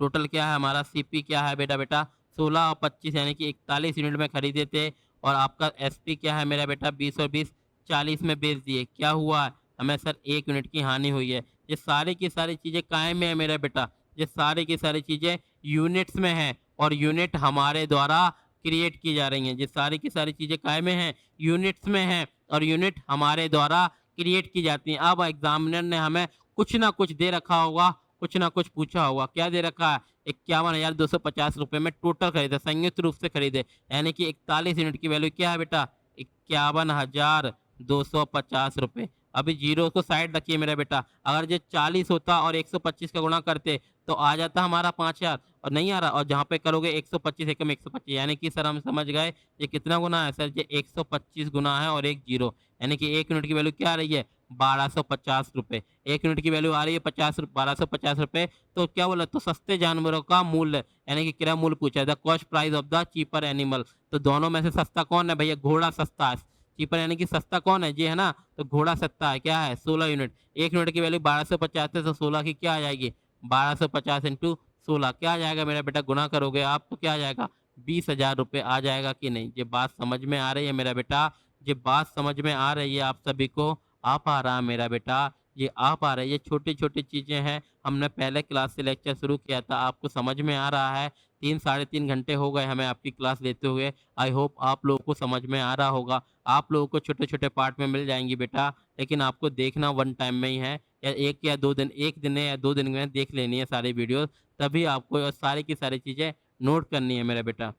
टोटल क्या है हमारा सीपी क्या है बेटा 16 और 25 यानी कि 41 यूनिट में खरीदे थे, और आपका एसपी क्या है मेरा बेटा 20 और 20 40 में बेच दिए। क्या हुआ हमें सर 1 यूनिट की हानि हुई है। ये सारी की सारी चीज़ें कायम में है मेरा बेटा, ये सारी की सारी चीज़ें यूनिट्स में है और यूनिट हमारे द्वारा क्रिएट की जा रही हैं। ये सारी की सारी चीज़ें कायम में हैं, यूनिट्स में हैं और यूनिट हमारे द्वारा क्रिएट की जाती हैं। अब एग्जामिनर ने हमें कुछ ना कुछ दे रखा होगा, कुछ ना कुछ पूछा होगा। क्या दे रखा है? 51,250 रुपये में टोटल खरीदे, संयुक्त रूप से खरीदे, यानी कि 41 यूनिट की वैल्यू क्या है बेटा 51,250 रुपये। अभी जीरो को साइड रखिए मेरा बेटा, अगर ये 40 होता और 125 का गुणा करते तो आ जाता हमारा 5,000, और नहीं आ रहा, और जहाँ पे करोगे 125 एकम 125, यानी कि सर हम समझ गए ये कितना गुना है सर, ये 125 गुना है और एक जीरो, यानी कि 1 यूनिट की वैल्यू क्या आ रही है 1250 रुपये। 1 यूनिट की वैल्यू आ रही है 1250 रुपये। तो क्या बोला, तो सस्ते जानवरों का मूल्य, यानी कि क्रय मूल्य पूछा है, the cost price of the cheaper animal. तो दोनों में से सस्ता कौन है भैया? घोड़ा सस्ता है। चीपर यानी कि सस्ता कौन है? जी है ना, तो घोड़ा सस्ता है। क्या है 16 यूनिट, 1 यूनिट की वैल्यू 1250 है, तो 16 की क्या आ जाएगी 1250 इंटू 16 क्या आ जाएगा मेरा बेटा, गुना करोगे आप तो क्या आ जाएगा 20,000 रुपये आ जाएगा कि नहीं? ये बात समझ में आ रही है मेरा बेटा? ये बात समझ में आ रही है आप सभी को? आ पा रहा है मेरा बेटा? ये आ पा रहा है? ये छोटी-छोटी चीज़ें हैं, हमने पहले क्लास से लेक्चर शुरू किया था, आपको समझ में आ रहा है? 3 साढ़े 3 घंटे हो गए हमें आपकी क्लास लेते हुए। आई होप आप लोगों को समझ में आ रहा होगा। आप लोगों को छोटे-छोटे पार्ट में मिल जाएँगी बेटा, लेकिन आपको देखना वन टाइम में ही है, या 1 या 2 दिन, 1 दिन या 2 दिन में देख लेनी है सारी वीडियोज़, तभी आपको ये सारी की सारी चीज़ें नोट करनी है मेरा बेटा।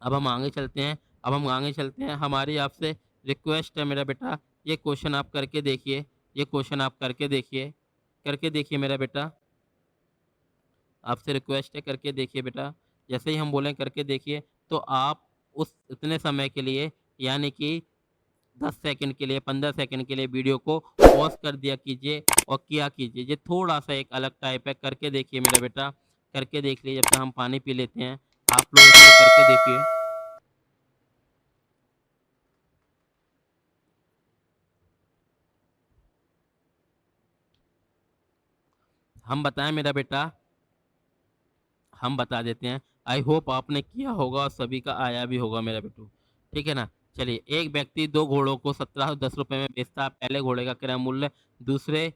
अब हम आगे चलते हैं, हमारी आपसे रिक्वेस्ट है मेरा बेटा, ये क्वेश्चन आप करके देखिए, ये क्वेश्चन आप करके देखिए मेरा बेटा, आपसे रिक्वेस्ट है करके देखिए बेटा। जैसे ही हम बोलें करके देखिए, तो आप उस इतने समय के लिए, यानी कि 10 सेकंड के लिए, 15 सेकंड के लिए वीडियो को पॉज़ कर दिया कीजिए और किया कीजिए। ये थोड़ा-सा एक अलग टाइप है, करके देखिए मेरा बेटा, करके देख लीजिए। जब तक हम पानी पी लेते हैं, आप लोग इसको करके देखिए। हम बताएँ मेरा बेटा, हम बता देते हैं। आई होप आपने किया होगा और सभी का आया भी होगा मेरा बेटू, ठीक है ना? चलिए, एक व्यक्ति 2 घोड़ों को 1710 रुपए में बेचता है। पहले घोड़े का क्रय मूल्य दूसरे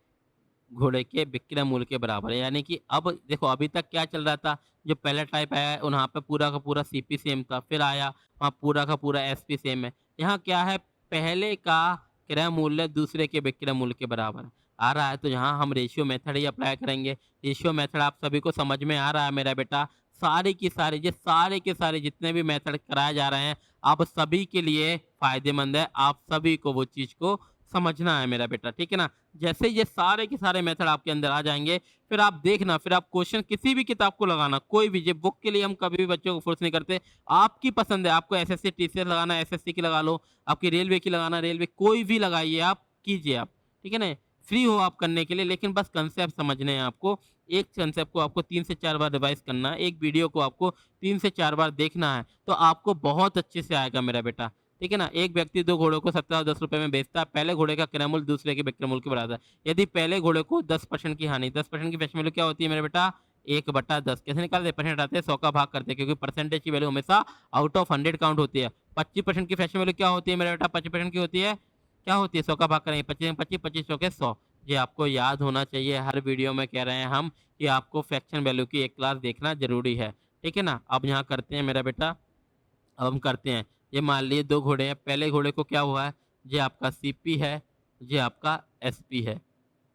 घोड़े के विक्रय मूल्य के बराबर है। यानी कि अब देखो अभी तक क्या चल रहा था, जो पहला टाइप आया वहाँ पे पूरा का पूरा सीपी सेम था, फिर आया वहाँ पूरा का पूरा एसपी सेम है। यहाँ क्या है, पहले का क्रय मूल्य दूसरे के विक्रय मूल्य के बराबर आ रहा है, तो यहाँ हम रेशियो मेथड ही अप्लाई करेंगे। रेशियो मेथड आप सभी को समझ में आ रहा है मेरा बेटा? सारी की सारी, ये सारे के सारे जितने भी मेथड कराए जा रहे हैं, आप सभी के लिए फ़ायदेमंद है। आप सभी को वो चीज़ को समझना है मेरा बेटा, ठीक है ना? जैसे ये सारे के सारे मेथड आपके अंदर आ जाएँगे, फिर आप देखना, फिर आप क्वेश्चन किसी भी किताब को लगाना, कोई भी, ये बुक के लिए हम कभी भी बच्चों को फ़ोर्स नहीं करते। आपकी पसंद है, आपको एसएससी, टीसीएस लगाना है, एसएससी की लगा लो, आपकी रेलवे की लगाना है, रेलवे, कोई भी लगाइए आप, कीजिए आप, ठीक है ना? फ्री हो आप करने के लिए, लेकिन बस कंसेप्ट समझने हैं आपको। एक कंसेप्ट को आपको 3 से 4 बार रिवाइज़ करना है, एक वीडियो को आपको 3 से 4 बार देखना है, तो आपको बहुत अच्छे से आएगा मेरा बेटा, ठीक है ना? एक व्यक्ति 2 घोड़ों को 1710 रुपए में बेचता है। पहले घोड़े का क्रय मूल्य दूसरे के विक्रय मूल्य के बराबर है। यदि पहले घोड़े को 10% की हानि, 10% की फेस वैल्यू क्या होती है मेरे बेटा 1/10, कैसे निकालते हैं? परसेंट आते हैं, 100 का भाग करते हैं, क्योंकि परसेंटेज की वैल्यू हमेशा आउट ऑफ 100 काउंट होती है। 25% की फेस वैल्यू क्या होती है मेरा बेटा? 25% की होती है, क्या होती है? 100 का भाग करेंगे, 25 25, 25 चौके 100, ये आपको याद होना चाहिए। हर वीडियो में कह रहे हैं हम कि आपको फ्रैक्शन वैल्यू की एक क्लास देखना ज़रूरी है। ठीक है ना? अब यहाँ करते हैं मेरा बेटा, अब हम करते हैं। ये मान लिए 2 घोड़े हैं, पहले घोड़े को क्या हुआ है, ये आपका सीपी है, ये आपका एसपी है।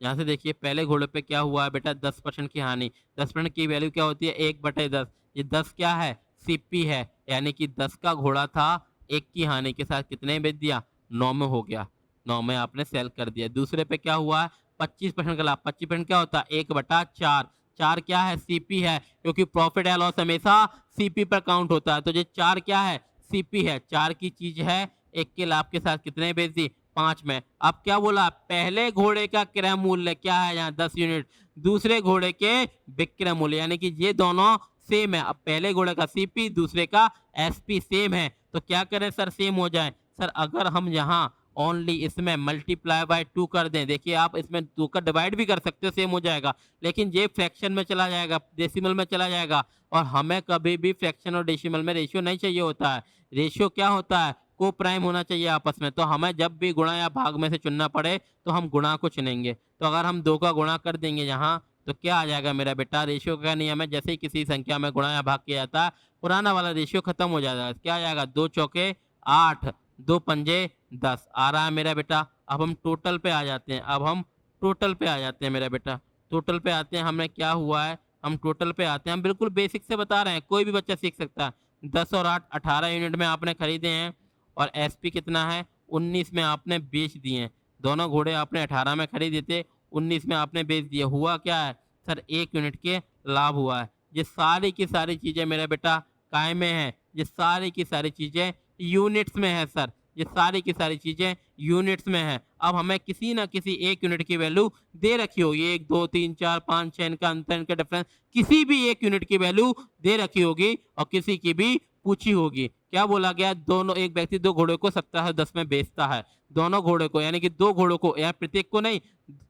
यहाँ से देखिए पहले घोड़े पे क्या हुआ है बेटा, 10% की हानि। 10% की वैल्यू क्या होती है, 1/10। ये 10 क्या है, सीपी है, यानी कि 10 का घोड़ा था, 1 की हानि के साथ कितने में बेच दिया, 9 में हो गया। 9 में आपने सेल कर दिया। दूसरे पे क्या हुआ है, 25% का लाभ। 25% क्या होता है, 1/4। 4 क्या है, सीपी है, क्योंकि प्रॉफिट या लॉस हमेशा सीपी पर काउंट होता है। तो ये 4 क्या है, सीपी है। 4 की चीज है, 1 के लाभ के साथ कितने बेच दी, 5 में। अब क्या बोला, पहले घोड़े का क्रय मूल्य क्या है, यहाँ 10 यूनिट, दूसरे घोड़े के विक्रय मूल्य, यानी कि ये दोनों सेम है। अब पहले घोड़े का सीपी, दूसरे का एसपी सेम है, तो क्या करें सर, सेम हो जाए। सर अगर हम यहाँ ओनली इसमें मल्टीप्लाई बाय 2 कर दें, देखिए आप इसमें 2 का डिवाइड भी कर सकते हो, सेम हो जाएगा, लेकिन ये फ्रैक्शन में चला जाएगा, डेसिमल में चला जाएगा, और हमें कभी भी फ्रैक्शन और डेसिमल में रेशियो नहीं चाहिए होता है। रेशियो क्या होता है, को प्राइम होना चाहिए आपस में। तो हमें जब भी गुणा या भाग में से चुनना पड़े तो हम गुणा को चुनेंगे। तो अगर हम 2 का गुणा कर देंगे यहाँ, तो क्या आ जाएगा मेरा बेटा, रेशियो का नियम है, जैसे ही किसी संख्या में गुणा या भाग किया जाता है, पुराना वाला रेशियो खत्म हो जाएगा। क्या आ जाएगा, 2 चौके 8, 2 पंजे 10 आ रहा है मेरा बेटा। अब हम टोटल पे आ जाते हैं, अब हम टोटल पे आ जाते हैं मेरा बेटा। टोटल पे आते हैं, हमें क्या हुआ है, हम टोटल पे आते हैं, हम बिल्कुल बेसिक से बता रहे हैं, कोई भी बच्चा सीख सकता है। 10 और 8 18 यूनिट में आपने खरीदे हैं, और एसपी कितना है, 19 में आपने बेच दिए हैं। दोनों घोड़े आपने 18 में खरीदे थे, 19 में आपने बेच दिए। हुआ क्या है सर, 1 यूनिट के लाभ हुआ है। ये सारी की सारी चीज़ें मेरा बेटा काय में है, ये सारी की सारी चीज़ें यूनिट्स में है सर, ये सारी की सारी चीज़ें यूनिट्स में है। अब हमें किसी ना किसी एक यूनिट की वैल्यू दे रखी होगी, 1 2 3 4 5 6 इनका अंतर, इनका डिफरेंस, किसी भी एक यूनिट की वैल्यू दे रखी होगी, और किसी की भी पूछी होगी। क्या बोला गया, दोनों, एक व्यक्ति 2 घोड़ों को 1710 में बेचता है। दोनों घोड़े को, यानी कि 2 घोड़ों को, या प्रत्येक को नहीं,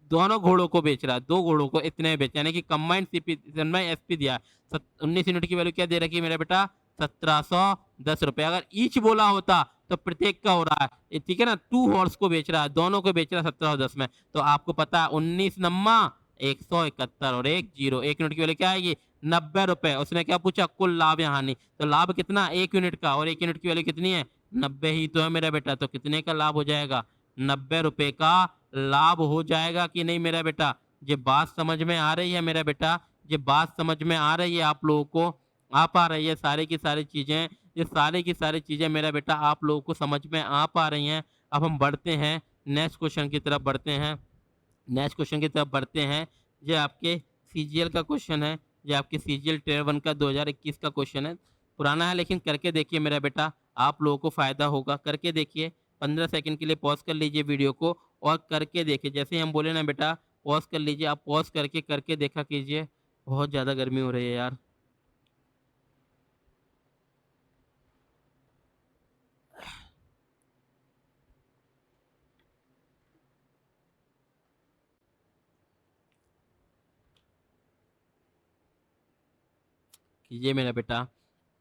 दोनों घोड़ों को बेच रहा है, 2 घोड़ों को इतने में बेच, यानी कि कंबाइंड सीपी में एसपी दिया। 19 यूनिट की वैल्यू क्या दे रखी है मेरा बेटा, 1710 रुपये। अगर ईच बोला होता तो प्रत्येक का हो रहा है, ठीक है ना, 2 हॉर्स को बेच रहा है, दोनों को बेच रहा है 1710 में। तो आपको पता है 19 नम्मा 171 और 1 जीरो, 1 यूनिट की वैल्यू क्या आएगी, 90 रुपये। उसने क्या पूछा, कुल लाभ या हानि, तो लाभ कितना, 1 यूनिट का, और 1 यूनिट की वैल्यू कितनी है, 90 ही तो है मेरा बेटा। तो कितने का लाभ हो जाएगा, 90 रुपये का लाभ हो जाएगा कि नहीं मेरा बेटा। ये बात समझ में आ रही है मेरा बेटा, ये बात समझ में आ रही है आप लोगों को, आ पा रही है सारी की सारी चीज़ें, ये सारी की सारी चीज़ें मेरा बेटा आप लोगों को समझ में आ पा रही हैं। अब हम बढ़ते हैं नेक्स्ट क्वेश्चन की तरफ, बढ़ते हैं नेक्स्ट क्वेश्चन की तरफ बढ़ते हैं। ये आपके सीजीएल का क्वेश्चन है, ये आपके सीजीएल टियर 1 का 2021 का क्वेश्चन है। पुराना है, लेकिन करके देखिए मेरा बेटा, आप लोगों को फ़ायदा होगा, करके देखिए। 15 सेकंड के लिए पॉज़ कर लीजिए वीडियो को, और करके देखिए। जैसे ही हम बोले ना बेटा पॉज़ कर लीजिए, आप पॉज़ करके करके देखा कीजिए। बहुत ज़्यादा गर्मी हो रही है यार। कीजिए मेरा बेटा,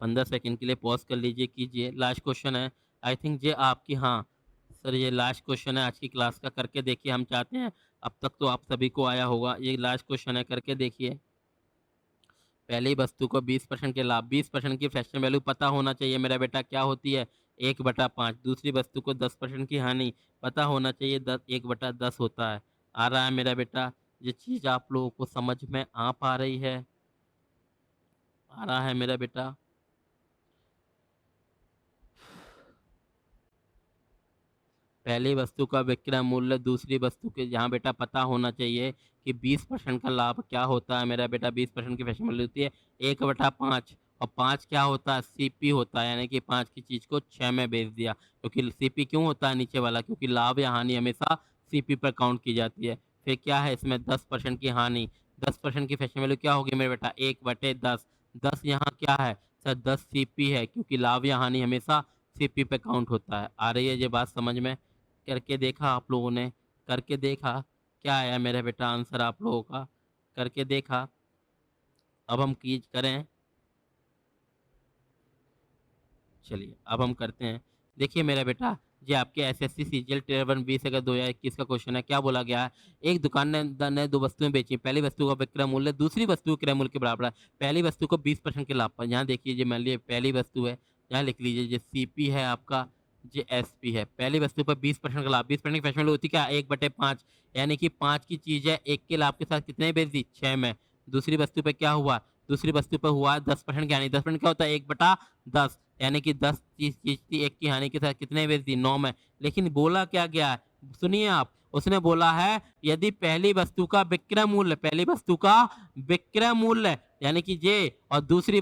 15 सेकंड के लिए पॉज़ कर लीजिए, कीजिए। लास्ट क्वेश्चन है, आई थिंक ये आपकी, हाँ सर ये लास्ट क्वेश्चन है आज की क्लास का, करके देखिए। हम चाहते हैं, अब तक तो आप सभी को आया होगा, ये लास्ट क्वेश्चन है, करके देखिए। पहली वस्तु को 20% के लाभ, 20% की फ्रैक्शन वैल्यू पता होना चाहिए मेरा बेटा, क्या होती है, 1/5। दूसरी वस्तु को 10% की हानि पता होना चाहिए, 1/10 होता है। आ रहा है मेरा बेटा, ये चीज़ आप लोगों को समझ में आ पा रही है, आ रहा है मेरा बेटा। पहली वस्तु का विक्रय मूल्य दूसरी वस्तु के, यहाँ बेटा पता होना चाहिए कि 20% का लाभ क्या होता है मेरा बेटा। 20% की फ्रैक्शन वैल्यू होती है 1/5, और 5 क्या होता है, सीपी होता है, यानी कि 5 की चीज़ को 6 में बेच दिया। क्योंकि सीपी क्यों होता है नीचे वाला, क्योंकि लाभ या हानि हमेशा सीपी पर काउंट की जाती है। फिर क्या है इसमें, 10% की हानि, 10% की फ्रैक्शन वैल्यू क्या होगी मेरे बेटा, 1/10। 10 यहाँ क्या है सर, 10 सीपी है, क्योंकि लाभ या हानि हमेशा सीपी पे काउंट होता है। आ रही है ये बात समझ में, करके देखा आप लोगों ने, करके देखा, क्या आया मेरा बेटा आंसर आप लोगों का, करके देखा। अब हम कीज करें, चलिए अब हम करते हैं। देखिए मेरा बेटा, ये आपके एसएससी सीजीएल टियर 1 20 अगर 2021 का क्वेश्चन है। क्या बोला गया है? एक दुकानदार ने 2 वस्तुएँ बेची। पहली वस्तु का विक्रय मूल्य दूसरी वस्तु के क्रय मूल्य के बराबर है। पहली वस्तु को 20% के लाभ पर। यहाँ देखिए ये मान लीजिए पहली वस्तु है, यहाँ लिख लीजिए ये सीपी है आपका, ये एसपी है। पहली वस्तु पर 20% का लाभ, 20% की फैक्शन वैल्यू होती क्या है? 1/5, यानी कि 5 की चीज़ है, 1 के लाभ के साथ कितने बेच दी? 6 में। दूसरी वस्तु पे क्या हुआ? दूसरी वस्तु पे हुआ 10% की हानि। 10% क्या होता है? 1/10, यानी कि 10 चीज़ थी, 1 की हानि के साथ कितने बेच दी? 9 में। लेकिन बोला क्या गया है? सुनिए आप, उसने बोला है यदि पहली वस्तु का विक्रय मूल्य, पहली वस्तु का विक्रय मूल्य यानी कि ये, और दूसरी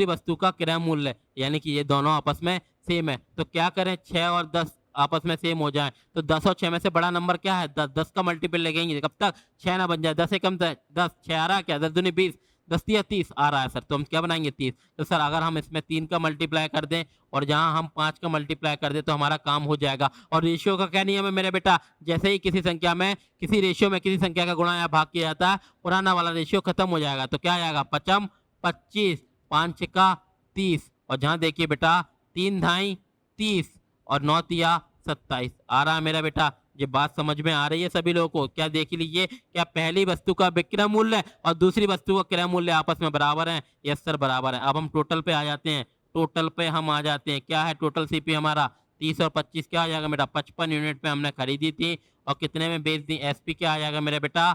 वस्तु का क्रय मूल्य यानी कि ये दोनों आपस में सेम है। तो क्या करें? 6 और 10 आपस में सेम हो जाए। तो 10 और 6 में से बड़ा नंबर क्या है? 10। 10 का मल्टीपल लगेंगे कब तक? 6 ना बन जाए। 10 एकम 10, 6 आ रहा है क्या? 10 दूनी 20, 10 तिया 30 आ रहा है सर। तो हम क्या बनाएंगे? 30। तो सर अगर हम इसमें 3 का मल्टीप्लाई कर दें और जहां हम 5 का मल्टीप्लाई कर दें तो हमारा काम हो जाएगा। और रेशियो का क्या नियम है मेरे बेटा? जैसे ही किसी संख्या में, किसी रेशियो में किसी संख्या का गुणा या भाग किया जाता है, पुराना वाला रेशियो खत्म हो जाएगा। तो क्या आएगा? 5 25, 5 छक्का 30, और जहां देखिए बेटा 3 ढाई 30 और 9 तिया 27 आ रहा है मेरा बेटा। ये बात समझ में आ रही है सभी लोगों को? क्या देख लीजिए, क्या पहली वस्तु का विक्रय मूल्य और दूसरी वस्तु का क्रय मूल्य आपस में बराबर है? यस सर बराबर है। अब हम टोटल पे आ जाते हैं। टोटल पे हम आ जाते हैं। क्या है टोटल सीपी हमारा? 30 और 25 क्या आ जाएगा मेरा? 55 यूनिट पे हमने खरीदी थी और कितने में बेच दी? एसपी क्या आ जाएगा मेरे बेटा?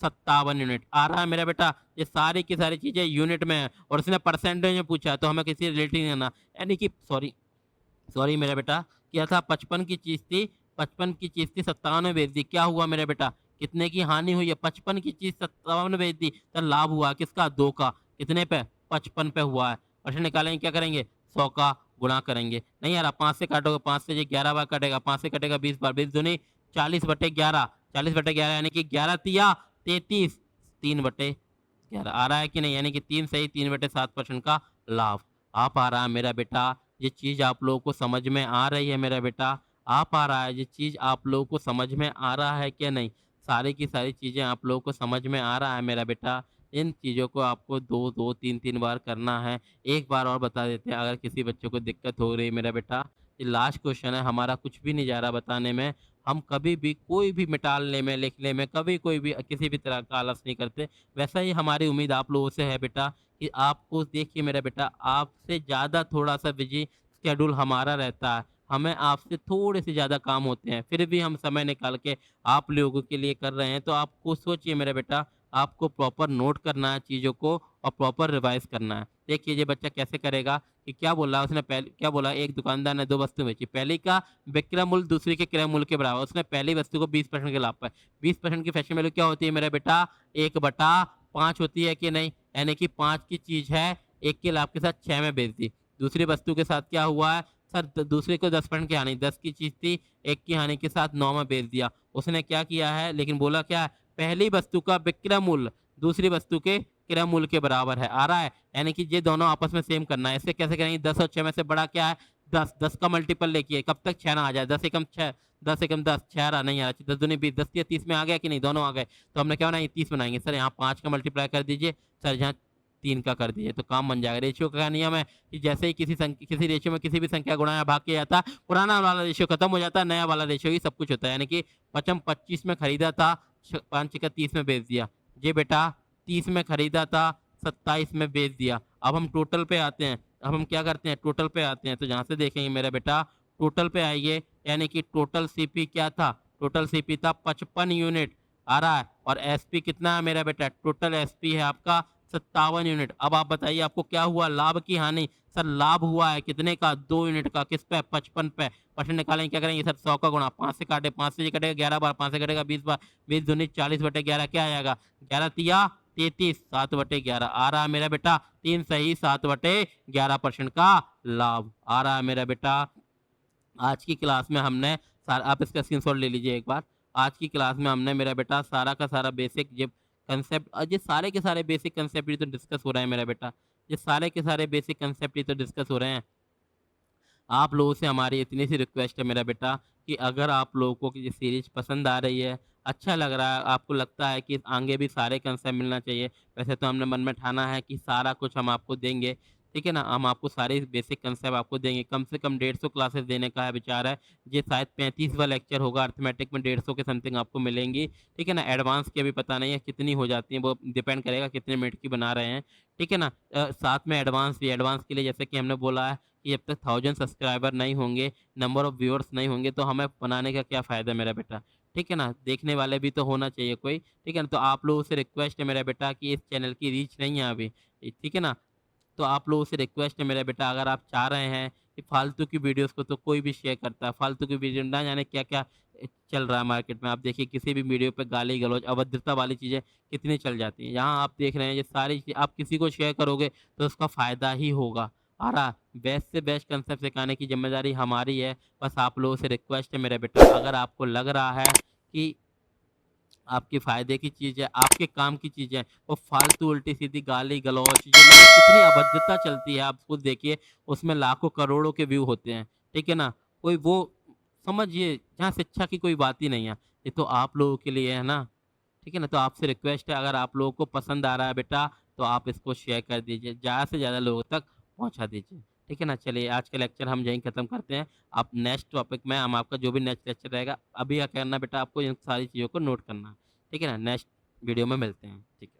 57 यूनिट आ रहा है मेरा बेटा। ये सारी की सारी चीजें यूनिट में है और इसने परसेंटेज में पूछा है, तो हमें किसी रिलेटिव नहीं करना, यानी कि सॉरी मेरा बेटा, क्या था? 55 की चीज़ थी, 55 की चीज़ थी, 57 में बेच दी। क्या हुआ मेरा बेटा? कितने की हानि हुई है? 55 की चीज़ 57 में बेच दी, तो लाभ हुआ किसका? 2 का। कितने पे? 55 पे हुआ है। और निकालेंगे, क्या करेंगे? 100 का गुणा करेंगे। नहीं यार, 5 से काटोगे, 5 से ये 11 बार कटेगा, 5 से कटेगा 20 बार, 20 दूनी 40/11, 40/11 यानी कि 11 तिया 33, 3/11 आ रहा है कि नहीं? यानी कि 3 सही 3/7% का लाभ आ पा रहा है मेरा बेटा। ये चीज़ आप लोगों को समझ में आ रही है मेरा बेटा? आ पा रहा है ये चीज़ आप लोगों को समझ में आ रहा है क्या नहीं? सारी की सारी चीज़ें आप लोगों को समझ में आ रहा है मेरा बेटा? इन चीज़ों को आपको 2-2 3-3 बार करना है। एक बार और बता देते हैं अगर किसी बच्चे को दिक्कत हो रही है मेरा बेटा, ये लास्ट क्वेश्चन है हमारा, कुछ भी नहीं जा रहा बताने में। हम कभी भी कोई भी मिटालने में, लिखने में कभी कोई भी किसी भी तरह का आलस नहीं करते। वैसा ही हमारी उम्मीद आप लोगों से है बेटा कि आपको देखिए मेरा बेटा, आपसे ज़्यादा थोड़ा-सा बिज़ी शेड्यूल हमारा रहता है। हमें आपसे थोड़े से ज़्यादा काम होते हैं, फिर भी हम समय निकाल के आप लोगों के लिए कर रहे हैं। तो आपको सोचिए मेरा बेटा, आपको प्रॉपर नोट करना है चीज़ों को और प्रॉपर रिवाइज़ करना है। देखिए ये बच्चा कैसे करेगा कि क्या बोला उसने, पहले क्या बोला? एक दुकानदार ने 2 वस्तु बेची। पहली का विक्रय मूल्य दूसरी के क्रय मूल्य के बराबर। उसने पहली वस्तु को 20% के लाभ पर। 20% की फैक्शन वैल्यू क्या होती है मेरा बेटा? 1/5 होती है कि नहीं? यानी कि 5 की चीज़ है, 1 के लाभ के साथ 6 में बेच दी। दूसरी वस्तु के साथ क्या हुआ है? सर दूसरे को 10% की हानि, 10 की चीज़ थी, 1 की हानि के साथ 9 में बेच दिया। उसने क्या किया है? लेकिन बोला क्या है? पहली वस्तु का विक्रय मूल्य दूसरी वस्तु के क्रय मूल्य के बराबर है। आ रहा है? यानी कि ये दोनों आपस में सेम करना है। इससे कैसे करेंगे? 10 और 6 में से बड़ा क्या है? 10। 10 का मल्टीपल लेके कब तक 6 ना आ जाए? 10 एकम 6, 10 एकम 10, 6 आ रहा नहीं आ रहा, 10 दूनी 20, 10 या 30 में आ गया कि नहीं? दोनों आ गए। तो हमने क्या बनाया? 30 बनाएंगे। सर यहाँ 5 का मल्टीप्लाई कर दीजिए, सर यहाँ 3 का कर दीजिए, तो काम बन जाएगा। रेशियो का क्या नियम है कि जैसे ही किसी रेशियो में किसी भी संख्या गुणा या भाग किया जाता है, पुराना वाला रेशियो खत्म हो जाता है, नया वाला रेशियो ही सब कुछ होता है। यानी कि 25 में खरीदा था, 5 छक्का 30 में बेच दिया। ये बेटा 30 में खरीदा था, 27 में बेच दिया। अब हम टोटल पे आते हैं। अब हम क्या करते हैं? टोटल पे आते हैं। तो जहाँ से देखेंगे मेरा बेटा, टोटल पे आइए, यानी कि टोटल सीपी क्या था? टोटल सीपी था 55 यूनिट आ रहा है, और एसपी कितना है मेरा बेटा? टोटल एसपी है आपका 57 यूनिट। अब आप बताइए आपको क्या हुआ? लाभ की हानि? सर लाभ हुआ है कितने का? 2 यूनिट का। किस पे? 55 पे। परसेंट निकालेंगे, क्या करेंगे सर? 100 का गुणा, 5 से काटे, 5 से ये कटेगा 11 बार, 5 से कटेगा 20 बार, 20 दूनी 40/11 क्या आएगा? 11 तिया 33, 7/11 आ रहा है मेरा बेटा। 3 सही 7/11% का लाभ आ रहा है मेरा बेटा। आज की क्लास में हमने आप इसका स्क्रीनशॉट ले लीजिए एक बार। आज की क्लास में हमने मेरा बेटा सारा का सारा बेसिक ये कंसेप्ट, और ये सारे के सारे बेसिक कंसेप्ट ही तो डिस्कस हो रहे हैं मेरा बेटा। ये सारे के सारे बेसिक कंसेप्ट ही तो डिस्कस हो रहे हैं। आप लोगों से हमारी इतनी सी रिक्वेस्ट है मेरा बेटा कि अगर आप लोगों को ये सीरीज पसंद आ रही है, अच्छा लग रहा है, आपको लगता है कि आगे भी सारे कंसेप्ट मिलना चाहिए, वैसे तो हमने मन में ठाना है कि सारा कुछ हम आपको देंगे। ठीक है ना? हम आपको सारे बेसिक कंसेप्ट आपको देंगे, कम से कम 150 क्लासेस देने का है विचार है। ये शायद 35वाँ लेक्चर होगा, अरिथमेटिक में 150 के समथिंग आपको मिलेंगी, ठीक है ना? एडवांस की अभी पता नहीं है कितनी हो जाती हैं, वो डिपेंड करेगा कितने मिनट की बना रहे हैं, ठीक है ना? साथ में एडवांस भी, एडवांस के लिए जैसे कि हमने बोला है कि जब तक 1000 सब्सक्राइबर नहीं होंगे, नंबर ऑफ व्यूअर्स नहीं होंगे, तो हमें बनाने का क्या फ़ायदा मेरा बेटा, ठीक है ना? देखने वाले भी तो होना चाहिए कोई, ठीक है ना? तो आप लोगों से रिक्वेस्ट है मेरा बेटा कि इस चैनल की रीच नहीं है अभी, ठीक है ना? तो आप लोगों से रिक्वेस्ट है मेरा बेटा, अगर आप चाह रहे हैं कि फालतू की वीडियोज़ को तो कोई भी शेयर करता है, फालतू की वीडियो ना जाने क्या-क्या चल रहा है मार्केट में। आप देखिए किसी भी वीडियो पे गाली-गलौज, अभद्रता वाली चीज़ें कितनी चल जाती हैं। यहाँ आप देख रहे हैं ये सारी चीज़ आप किसी को शेयर करोगे तो उसका फ़ायदा ही होगा। और हाँ, बेस्ट से बेस्ट कांसेप्ट सिखाने की ज़िम्मेदारी हमारी है। बस आप लोगों से रिक्वेस्ट है मेरे बेटा, अगर आपको लग रहा है कि आपके फ़ायदे की चीज़ है, आपके काम की चीज़ है, वो फालतू उल्टी-सीधी गाली-गलौच जो मतलब कितनी अभद्रता चलती है, आप खुद देखिए, उसमें लाखों करोड़ों के व्यू होते हैं, ठीक है ना? कोई वो समझिए जहाँ शिक्षा की कोई बात ही नहीं है, ये तो आप लोगों के लिए है ना, ठीक है ना? तो आपसे रिक्वेस्ट है अगर आप लोगों को पसंद आ रहा है बेटा, तो आप इसको शेयर कर दीजिए, ज़्यादा से ज़्यादा लोगों तक पहुँचा दीजिए, ठीक है ना? चलिए आज का लेक्चर हम यहीं खत्म करते हैं, आप नेक्स्ट टॉपिक में हम आपका जो भी नेक्स्ट लेक्चर रहेगा, अभी क्या करना बेटा आपको इन सारी चीज़ों को नोट करना है। ठीक है ना? नेक्स्ट वीडियो में मिलते हैं। ठीक है।